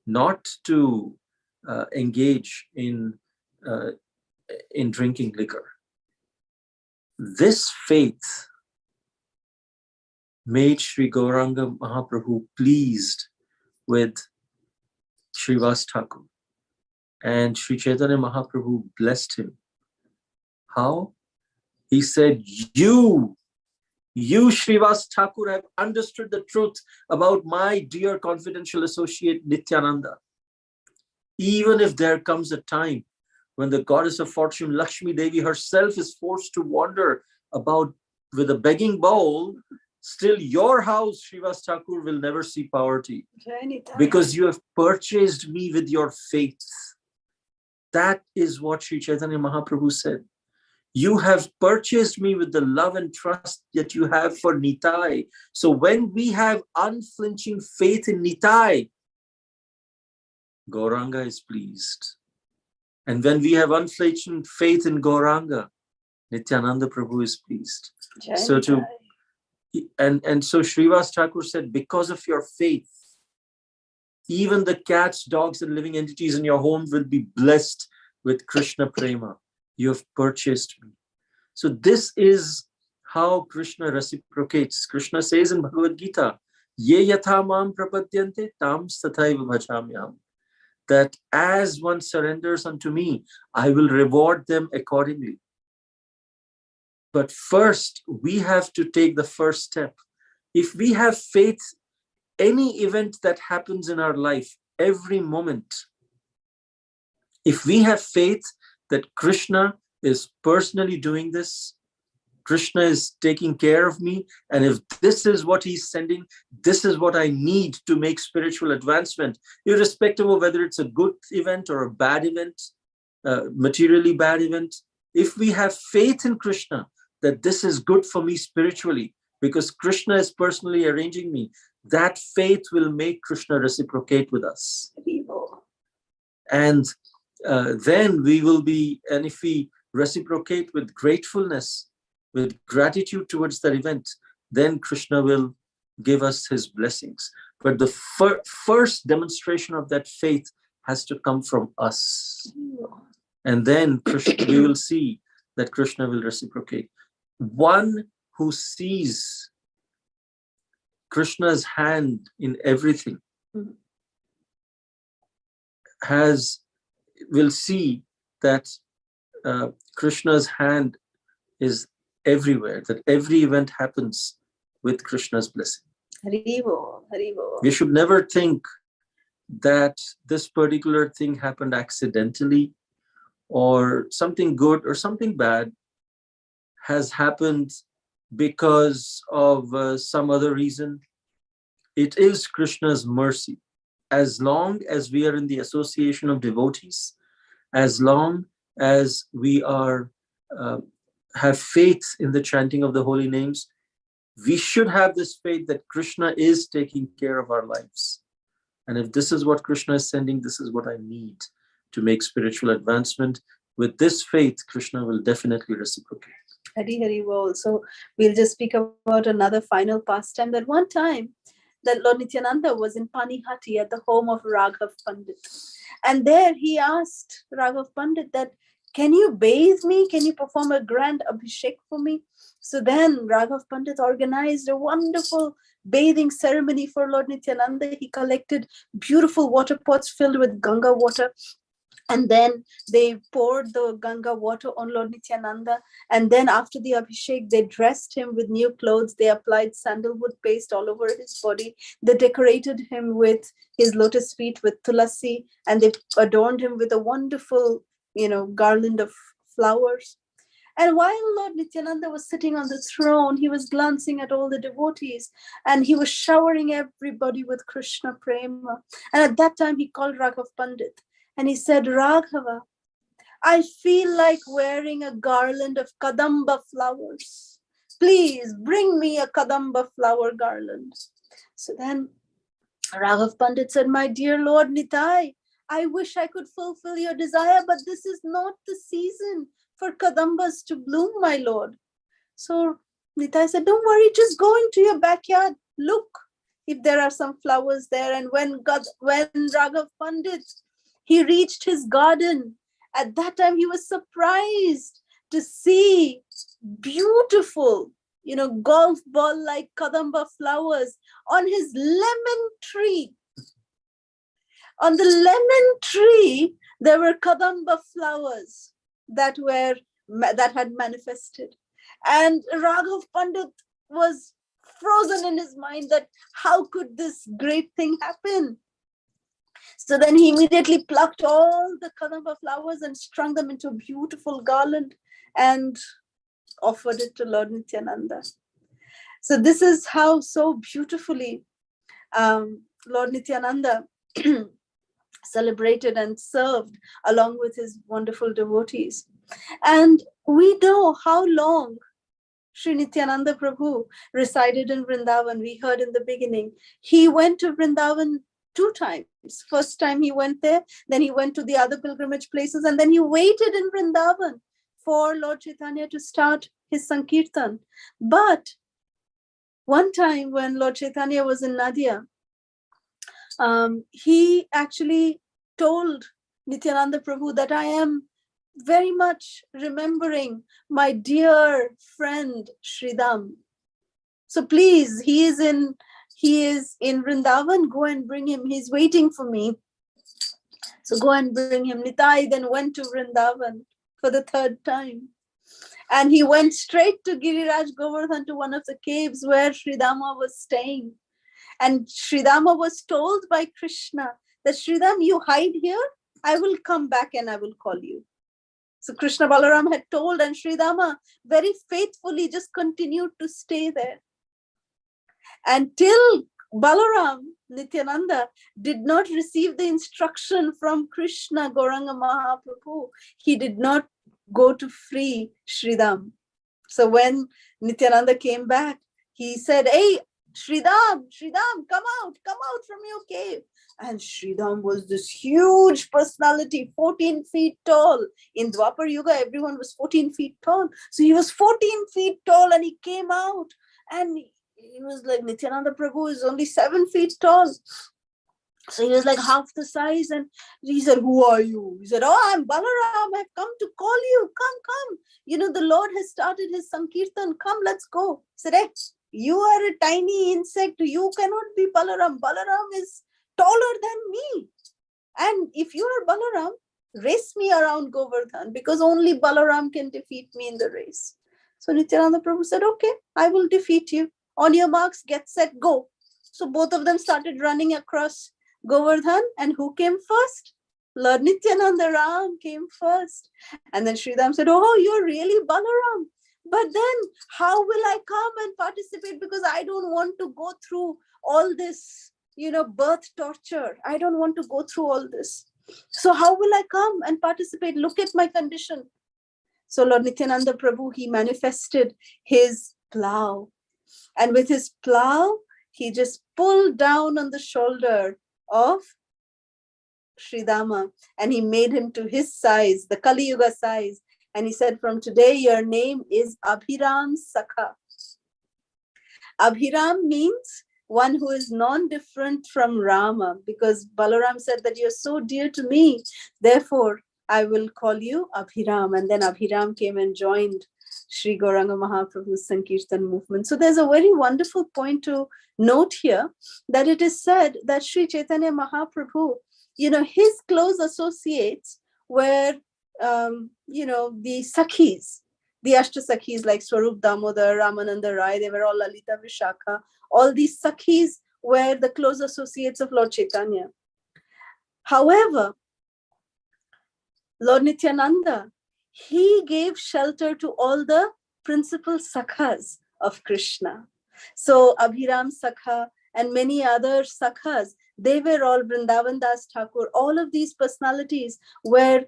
not to engage in drinking liquor. This faith made Sri Gauranga Mahaprabhu pleased with Srivas Thakur. And Sri Chaitanya Mahaprabhu blessed him. How? He said, you Srivas Thakur have understood the truth about my dear confidential associate Nityananda. Even if there comes a time when the goddess of fortune, Lakshmi Devi herself, is forced to wander about with a begging bowl, still your house, Srivas Thakur, will never see poverty. Because you have purchased me with your faith. That is what Sri Chaitanya Mahaprabhu said. You have purchased me with the love and trust that you have for Nitai. So when we have unflinching faith in Nitai, Gauranga is pleased. And when we have unflinching faith in Gauranga, Nityananda Prabhu is pleased. So Srivas Thakur said, because of your faith, even the cats, dogs, and living entities in your home will be blessed with Krishna Prema. You have purchased me. So this is how Krishna reciprocates. Krishna says in Bhagavad Gita, Ye yatha mam prapadyante tam tathaiva bhajamyam. That as one surrenders unto me, I will reward them accordingly. But first, we have to take the first step. If we have faith, any event that happens in our life, every moment, if we have faith that Krishna is personally doing this, Krishna is taking care of me, and if this is what he's sending, this is what I need to make spiritual advancement, irrespective of whether it's a good event or a bad event, materially bad event. If we have faith in Krishna, that this is good for me spiritually, because Krishna is personally arranging me, that faith will make Krishna reciprocate with us. And then we will be, and if we reciprocate with gratefulness, with gratitude towards that event, then Krishna will give us his blessings. But the first demonstration of that faith has to come from us. And then we will see that Krishna will reciprocate. One who sees Krishna's hand in everything will see that Krishna's hand is everywhere, that every event happens with Krishna's blessing. Haribo, Haribo. We should never think that this particular thing happened accidentally, or something good or something bad has happened because of some other reason. It is Krishna's mercy. As long as we are in the association of devotees, as long as we are have faith in the chanting of the holy names, we should have this faith that Krishna is taking care of our lives. And if this is what Krishna is sending, this is what I need to make spiritual advancement. With this faith, Krishna will definitely reciprocate. Hari Hari Bol. So we'll just speak about another final pastime. That one time that Lord Nityananda was in Panihati at the home of Raghav Pandit. And there he asked Raghav Pandit that, can you bathe me? Can you perform a grand abhishek for me? So then Raghav Pandit organized a wonderful bathing ceremony for Lord Nityananda. He collected beautiful water pots filled with Ganga water. And then they poured the Ganga water on Lord Nityananda. And then after the Abhishek, they dressed him with new clothes. They applied sandalwood paste all over his body. They decorated him with his lotus feet with tulasi. And they adorned him with a wonderful, garland of flowers. And while Lord Nityananda was sitting on the throne, he was glancing at all the devotees and he was showering everybody with Krishna prema. And at that time, he called Raghav Pandit and he said, Raghava, I feel like wearing a garland of kadamba flowers. Please bring me a kadamba flower garland. So then Raghav Pandit said, my dear Lord Nitai, I wish I could fulfill your desire, but this is not the season for kadambas to bloom, my lord. So Nitai said, don't worry, just go into your backyard. Look if there are some flowers there. And when Raghav Pandit, he reached his garden, at that time he was surprised to see beautiful, golf ball like kadamba flowers on his lemon tree. On the lemon tree, there were kadamba flowers that had manifested. And Raghav Pandit was frozen in his mind that how could this great thing happen? So then he immediately plucked all the kadamba flowers and strung them into a beautiful garland and offered it to Lord Nityananda. So this is how so beautifully Lord Nityananda celebrated and served along with his wonderful devotees. And we know how long Sri Nityananda Prabhu resided in Vrindavan. We heard in the beginning. He went to Vrindavan 2 times. First time he went there, then he went to the other pilgrimage places, and then he waited in Vrindavan for Lord Chaitanya to start his Sankirtan. But one time when Lord Chaitanya was in Nadia, he actually told Nityananda Prabhu that I am very much remembering my dear friend Sridham. So please, he is in Vrindavan, go and bring him. He's waiting for me. So go and bring him. Nitai then went to Vrindavan for the 3rd time. And he went straight to Giriraj Govardhan, to one of the caves where Sridhama was staying. And Sridhama was told by Krishna that Sridham, you hide here, I will come back and I will call you. So Krishna Balaram had told, and Sridhama very faithfully just continued to stay there. Until Balaram, Nityananda, did not receive the instruction from Krishna Gauranga Mahaprabhu, he did not go to free Sridham. So when Nityananda came back, he said, hey, Sridham, come out from your cave. And Sridham was this huge personality, 14 feet tall. In Dwapar Yuga, everyone was 14 feet tall. So he was 14 feet tall and he came out and he was like, Nityananda Prabhu is only 7 feet tall. So he was like half the size, and he said, who are you? He said, oh, I'm Balaram. I've come to call you. Come. The Lord has started his Sankirtan. Come, let's go. He said, hey, you are a tiny insect. You cannot be Balaram. Balaram is taller than me. And if you are Balaram, race me around Govardhan, because only Balaram can defeat me in the race. So Nityananda Prabhu said, okay, I will defeat you. On your marks, get set, go. So both of them started running across Govardhan, and who came first? Lord Nityananda Ram came first. And then Sridham said, oh, you're really Balaram. But then how will I come and participate? Because I don't want to go through all this, birth torture. I don't want to go through all this. So how will I come and participate? Look at my condition. So Lord Nityananda Prabhu, he manifested his plow. And with his plow, he just pulled down on the shoulder of Sridhama, and he made him to his size, the Kali Yuga size. And he said, from today, your name is Abhiram Sakha. Abhiram means one who is non-different from Rama, because Balaram said that you're so dear to me. Therefore, I will call you Abhiram. And then Abhiram came and joined Sri Gauranga Mahaprabhu's Sankirtan movement. So there's a very wonderful point to note here, that it is said that Sri Chaitanya Mahaprabhu, his close associates were, the Sakhis, the Ashta Sakhis like Swarup Damodar, Ramananda Rai, they were all Lalita Vishakha. All these Sakhis were the close associates of Lord Chaitanya. However, Lord Nityananda, he gave shelter to all the principal sakhas of Krishna. So Abhiram Sakha and many other sakhas, they were all Vrindavan Das Thakur. All of these personalities were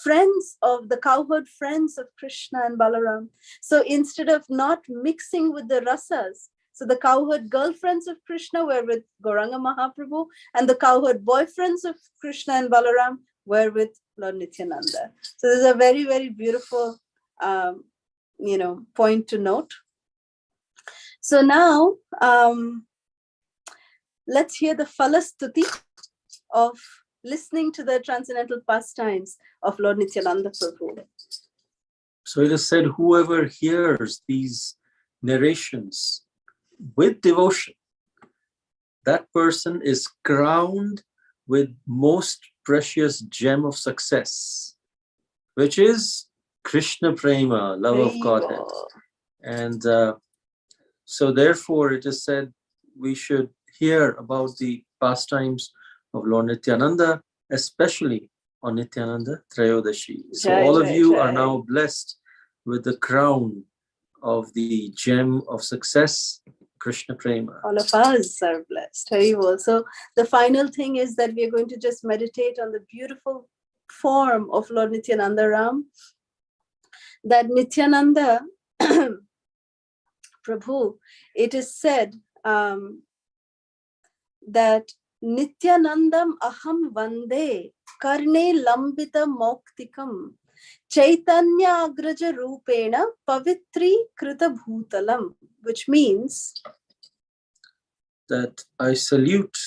friends of the cowherd friends of Krishna and Balaram. So instead of not mixing with the rasas, so the cowherd girlfriends of Krishna were with Gauranga Mahaprabhu, and the cowherd boyfriends of Krishna and Balaram were with Lord Nityananda. So this is a very, very beautiful, point to note. So now, let's hear the Falastuti of listening to the transcendental pastimes of Lord Nityananda Prabhu. So it is said, whoever hears these narrations with devotion, that person is crowned with most precious gem of success, which is Krishna Prema, love of Godhead. And so therefore it is said we should hear about the pastimes of Lord Nityananda, especially on Nityananda Trayodashi. So all of you are now blessed with the crown of the gem of success, Krishna Prema. All of us are blessed. Very well. So the final thing is that we are going to just meditate on the beautiful form of Lord Nityananda Ram. That Nityananda Prabhu, it is said that Nityanandam aham vande karne lambita moktikam Chaitanya agraja rupena pavitri krita bhutalam, which means that I salute,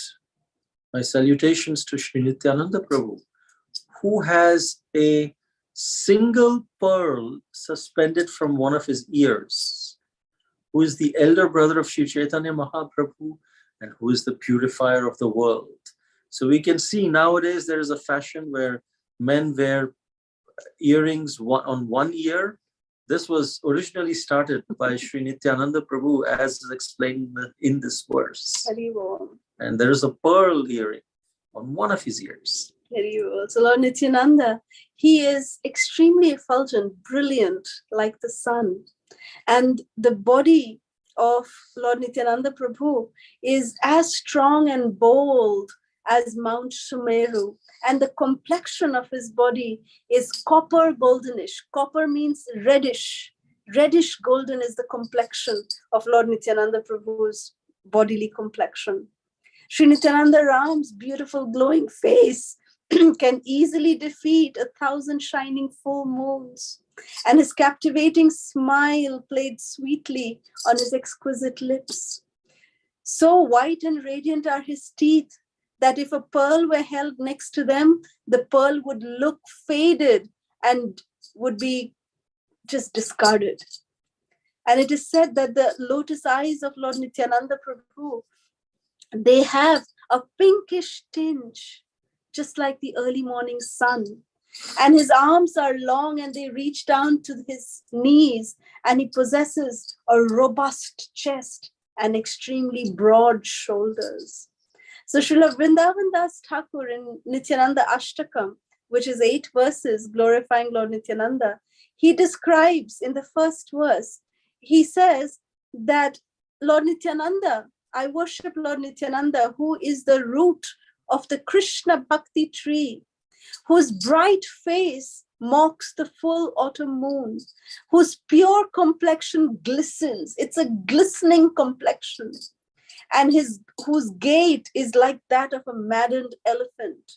my salutations to Sri Nityananda Prabhu, who has a single pearl suspended from one of his ears, who is the elder brother of Sri Chaitanya Mahaprabhu, and who is the purifier of the world. So we can see nowadays there is a fashion where men wear earrings on one ear. This was originally started by Sri Nityananda Prabhu, as is explained in this verse. And there is a pearl earring on one of his ears. Very well. So Lord Nityananda, he is extremely effulgent, brilliant, like the sun. And the body of Lord Nityananda Prabhu is as strong and bold as Mount Sumeru. And the complexion of his body is copper goldenish. Copper means reddish. Reddish golden is the complexion of Lord Nityananda Prabhu's bodily complexion. Sri Nityananda Ram's beautiful glowing face can easily defeat 1,000 shining full moons. And his captivating smile played sweetly on his exquisite lips. So white and radiant are his teeth that if a pearl were held next to them, the pearl would look faded and would be just discarded. And it is said that the lotus eyes of Lord Nityananda Prabhu, they have a pinkish tinge, just like the early morning sun. And his arms are long and they reach down to his knees, and he possesses a robust chest and extremely broad shoulders. So Srila Vrindavan Das Thakur in Nityananda Ashtakam, which is 8 verses glorifying Lord Nityananda, he describes in the first verse, he says that Lord Nityananda, I worship Lord Nityananda, who is the root of the Krishna Bhakti tree, whose bright face mocks the full autumn moon, whose pure complexion glistens. It's a glistening complexion. And whose gait is like that of a maddened elephant,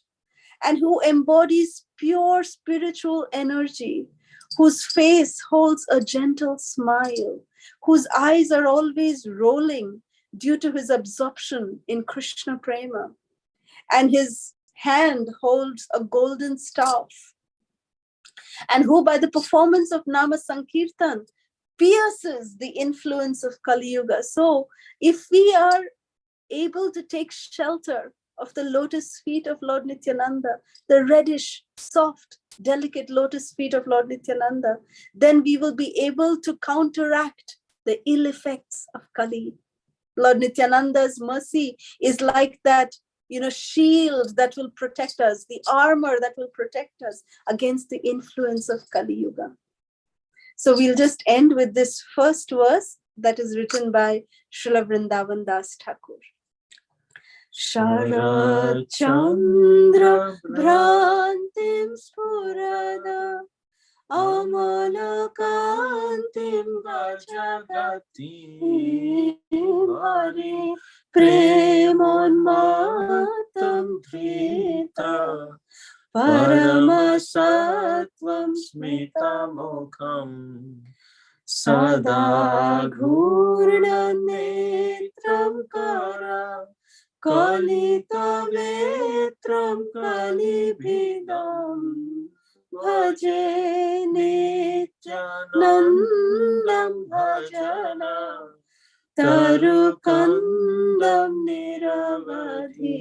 and who embodies pure spiritual energy, whose face holds a gentle smile, whose eyes are always rolling due to his absorption in Krishna Prema, and his hand holds a golden staff, and who by the performance of Nama Sankirtan pierces the influence of Kali Yuga. So if we are able to take shelter of the lotus feet of Lord Nityananda, the reddish, soft, delicate lotus feet of Lord Nityananda, then we will be able to counteract the ill effects of Kali. Lord Nityananda's mercy is like that, shield that will protect us, the armor that will protect us against the influence of Kali Yuga. So we'll just end with this first verse that is written by Srila Vrindavan Das Thakur. Sharad Chandra Bhrantim Spurada Amala Kantim Vajagati Hari Premon Matam Dhrita Paramasatvam Smitamokham Sada Ghurna Netram Kara Kalita Vetram Kalibhidam Bhaje Nityanandam Bhajana Tarukandam Niravadhi.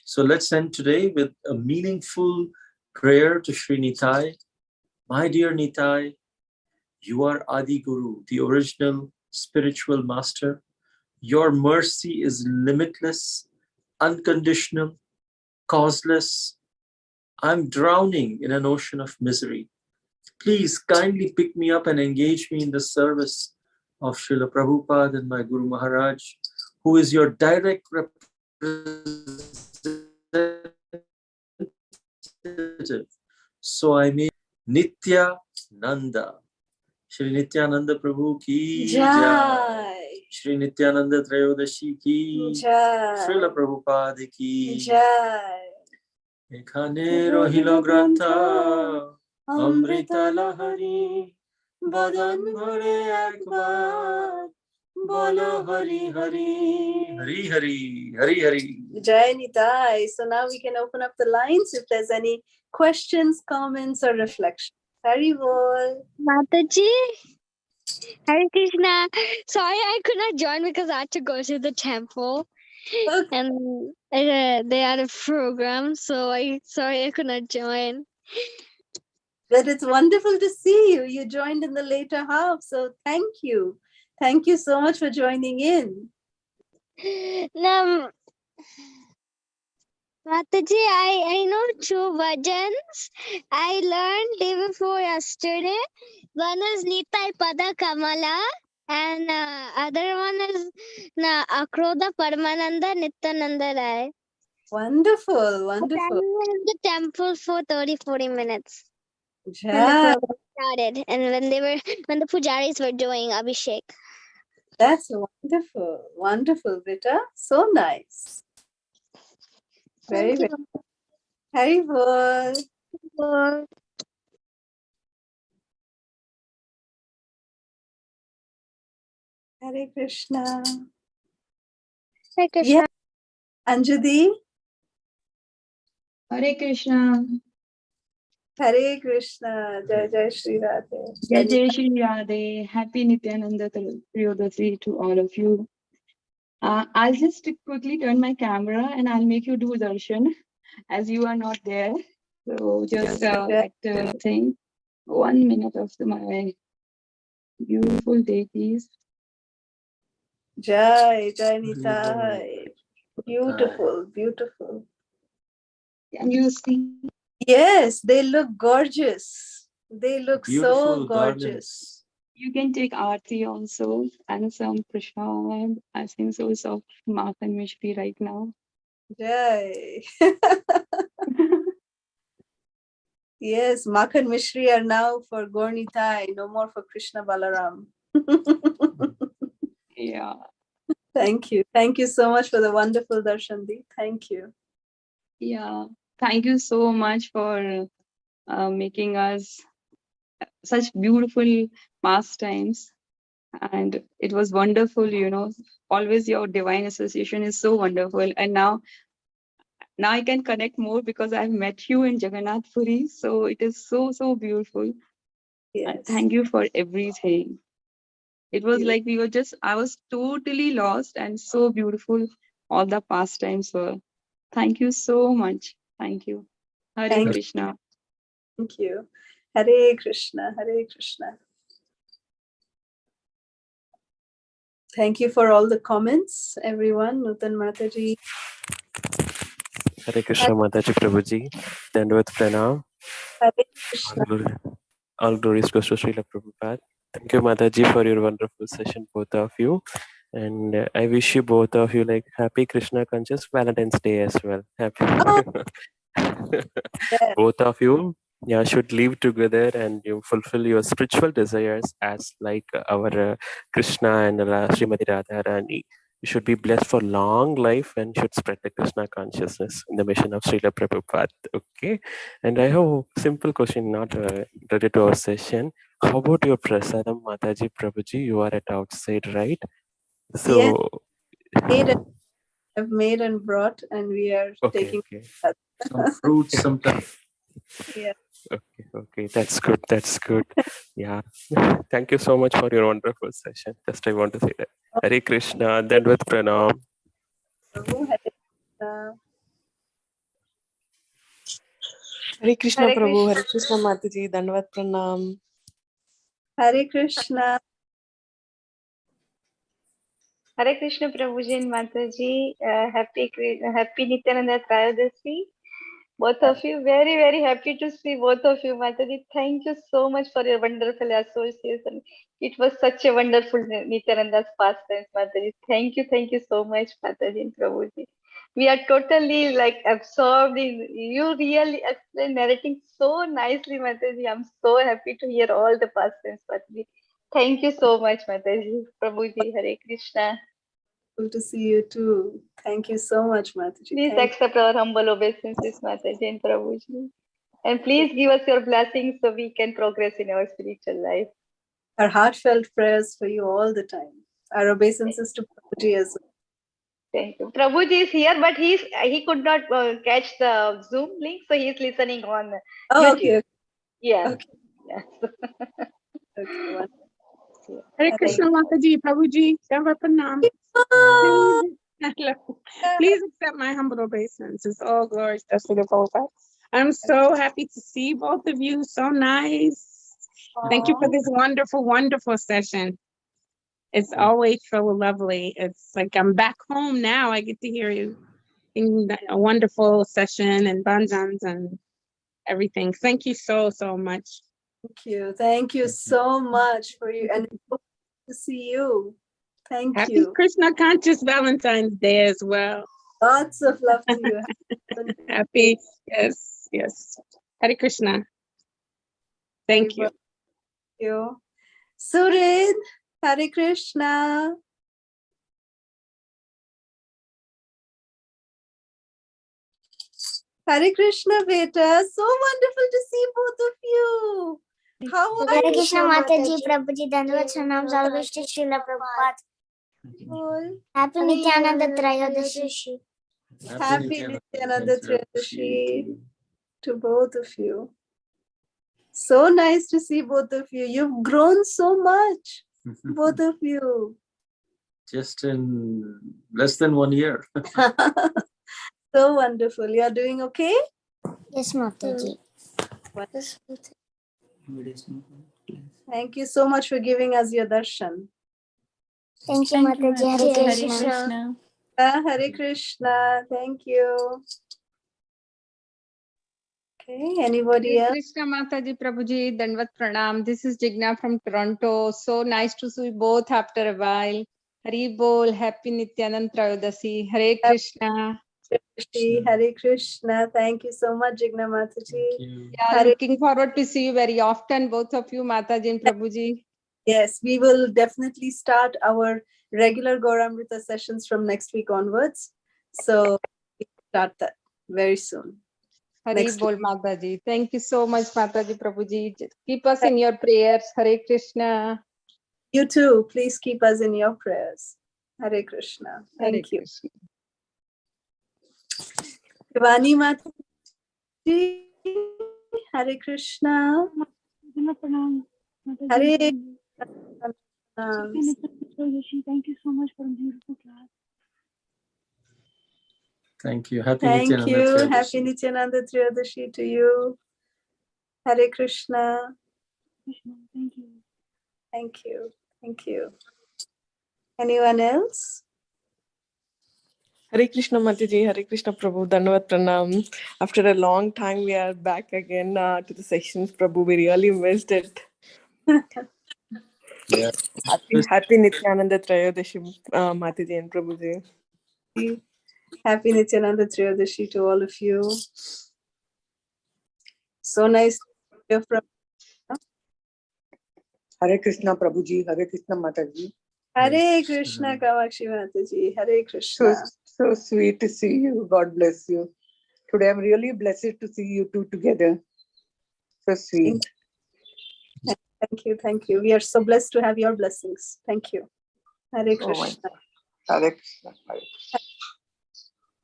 So let's end today with a meaningful prayer to Sri Nitai. My dear Nitai, you are Adi Guru, the original spiritual master. Your mercy is limitless, unconditional, causeless. I'm drowning in an ocean of misery. Please kindly pick me up and engage me in the service of Srila Prabhupada and my Guru Maharaj, who is your direct representative. So I may Nityananda. Shri Nityananda Prabhu ki jai. Shri Nityananda Trayodashi ki jai. Srila Prabhupada ki jai. Ekhane rohilo grantha Amrita lahari Badan bhore ekbar Bolo Hari Hari Hari Hari Hari Hari. Jai Nitai. So now we can open up the lines if there's any questions, comments, or reflections. Hari Bol. Mataji, Hare Krishna. Sorry, I could not join because I had to go to the temple, Okay. and they had a program. So I could not join. But it's wonderful to see you. You joined in the later half, so thank you. Thank you so much for joining in. Mataji, I know two bhajans. I learned day before yesterday. One is Nitai Pada Kamala, and other one is Akroda Paramananda Nityananda Rai. Wonderful, wonderful. I was in the temple for 30-40 minutes when the Jai. program started, and when the pujaris were doing Abhishek. That's wonderful. Wonderful, Vita. So nice. Very, Thank very. Hari Bol. you. Hare Krishna. Hare Krishna. Yeah. Anjali. Hare Krishna. Hare Krishna. Jai Jai Shri Radhe. Jai Jai Shri Radhe. Happy Nityananda Triyodasi to all of you. I'll just quickly turn my camera and I'll make you do darshan as you are not there. So just at thing, 1 minute of my beautiful deities. Jai Jai Nitai. Beautiful, beautiful. Can you see? Yes, they look gorgeous. They look Beautiful so gorgeous. garlands. You can take aarti also and some prasad. I think so of Mak and Mishri right now. Jai. Yes, Makhan Mishri are now for Gornitai, no more for Krishna Balaram. Yeah. Thank you. Thank you so much for the wonderful Darshandi. Thank you. Yeah. Thank you so much for making us such beautiful pastimes. And it was wonderful, always your divine association is so wonderful. And now I can connect more because I've met you in Jagannath Puri. So it is so, so beautiful. Yes. And thank you for everything. It was like I was totally lost and so beautiful. All the pastimes were. Thank you so much. Thank you. Hare Krishna. Thank you. Hare Krishna. Hare Krishna. Thank you for all the comments, everyone. Nutan Mataji. Hare Krishna Mataji Prabhuji. Dandavad Pranam. Hare All Krishna. all glories goes to Srila Prabhupada. Thank you, Mataji, for your wonderful session, both of you. And I wish you both of you like happy Krishna conscious Valentine's Day as well. Happy. Oh, yeah. Both of you, yeah, should live together and you fulfill your spiritual desires as like our Krishna and Srimati Radharani. You should be blessed for long life and should spread the Krishna consciousness in the mission of Srila Prabhupada. Okay. And I have a simple question, not related to our session. How about your prasadam, Mataji Prabhuji? You are at outside, right? Yes, So, I've made and brought, and we are okay, taking okay. that. Some fruits, sometimes. Yeah. Okay, that's good. That's good. Yeah. Thank you so much for your wonderful session. Just I want to say that. Hare Krishna, Dandavad Pranam. Prabhu, Hare Krishna. Hare Krishna Hare Prabhu, Krishna. Hare Krishna Mataji, Dandavat Pranam. Hare Krishna. Hare Krishna Prabhuji and Mataji. Happy Nityananda Trayodasi. Both of you, very, very happy to see both of you, Mataji. Thank you so much for your wonderful association. It was such a wonderful Nityananda's pastimes, Mataji. Thank you so much, Mataji and Prabhuji. We are totally like absorbed in you. Really explain narrating so nicely, Mataji. I'm so happy to hear all the pastimes, Mataji. Thank you so much, Mataji. Prabhuji, Hare Krishna. Good to see you too. Thank you so much, Mataji. Please Thank accept our humble obeisances, Mataji and Prabhuji. And please give us your blessings so we can progress in our spiritual life. our heartfelt prayers for you all the time. Our obeisances to Prabhuji as well. Thank you. Prabhuji is here, but he could not catch the Zoom link, so he's listening on Oh, YouTube. okay. Yeah. Okay. Yes. Okay. Wonderful. Hare Thank Krishna Mataji, Prabhuji, Dandavat Pranam. you. Hello. Please accept my humble obeisances. All glories to Srila Prabhupada. I'm so happy to see both of you. So nice. Thank you for this wonderful, wonderful session. It's always so lovely. It's like I'm back home now. I get to hear you in a wonderful session and banjans and everything. Thank you so, so much. Thank you. Thank you so much for you, and hope to see you. Thank Happy you. Krishna Conscious Valentine's Day as well. Lots of love to you. Happy, yes, yes. Hare Krishna. Thank you. Thank you. Surid, Hare Krishna. Hare Krishna, beta. So wonderful to see both of you. How are Hare you? Krishna Mataji, Prabhuji, Dandavat Pranam, always to Srila Prabhupada. Happy Nityananda Trayodasi. Happy Nityananda Trayodasi to both of you. So nice to see both of you. You've grown so much, both of you. Just in less than 1 year. So wonderful. You're doing okay? Yes, Mataji. Thank you so much for giving us your darshan. Thank you, Mataji. Hare Krishna. Hare Krishna. Thank you. Okay, anybody Hare else? Krishna Mataji Prabhuji, Dandavat Pranam. This is Jigna from Toronto. So nice to see you both after a while. Hari Bol, Happy Nityananda Trayodasi. Hare Krishna. Hare Krishna. Thank you so much, Jigna Mataji. Yeah, Hare- looking forward to see you very often, both of you, Mataji and Prabhuji. Yes, we will definitely start our regular Gauramrita sessions from next week onwards. So we start that very soon. Hari Next Bol Mataji. Thank you so much, Mataji Prabhuji. Keep us in your prayers. Hare Krishna. You too. Please keep us in your prayers. Hare Krishna. Hare Thank you. Krishna. Shivani Mataji. Hare Krishna. Hare Krishna. Thank you so much for a beautiful class. Thank you. Happy Thank Nityananda you. Trayodasi. Happy Nityananda Trayodasi to you. Hare Krishna. Krishna, thank you. Thank you. Thank you. Anyone else? Hare Krishna Mataji, Hare Krishna Prabhu, Dandavat Pranam. After a long time, we are back again to the sessions, Prabhu. We really missed it. Yeah. Happy Nityananda Trayodashi, Mataji and Prabhuji. Happy Nityananda Triyodashi to all of you. So nice to hear from Hare Krishna Prabhuji, Hare Krishna Mataji. Hare Krishna Kamakshi Mataji. Hare Krishna. So sweet to see you. God bless you. Today I'm really blessed to see you two together. So sweet. Thank you. We are so blessed to have your blessings. Thank you. Hare Krishna. Hare Krishna.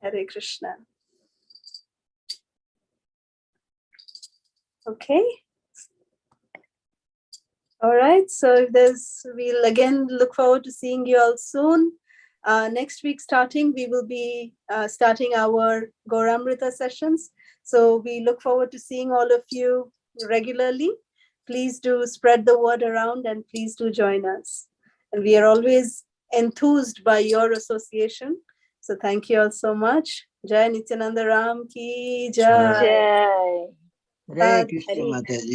Hare Krishna. Okay. All right. So we'll again look forward to seeing you all soon. Next week starting, we will be starting our Gauramrita sessions. So we look forward to seeing all of you regularly. Please do spread the word around and please do join us. And we are always enthused by your association. So thank you all so much. Jai Nityananda Ram ki jai. Jai. Hare Krishna Mataji.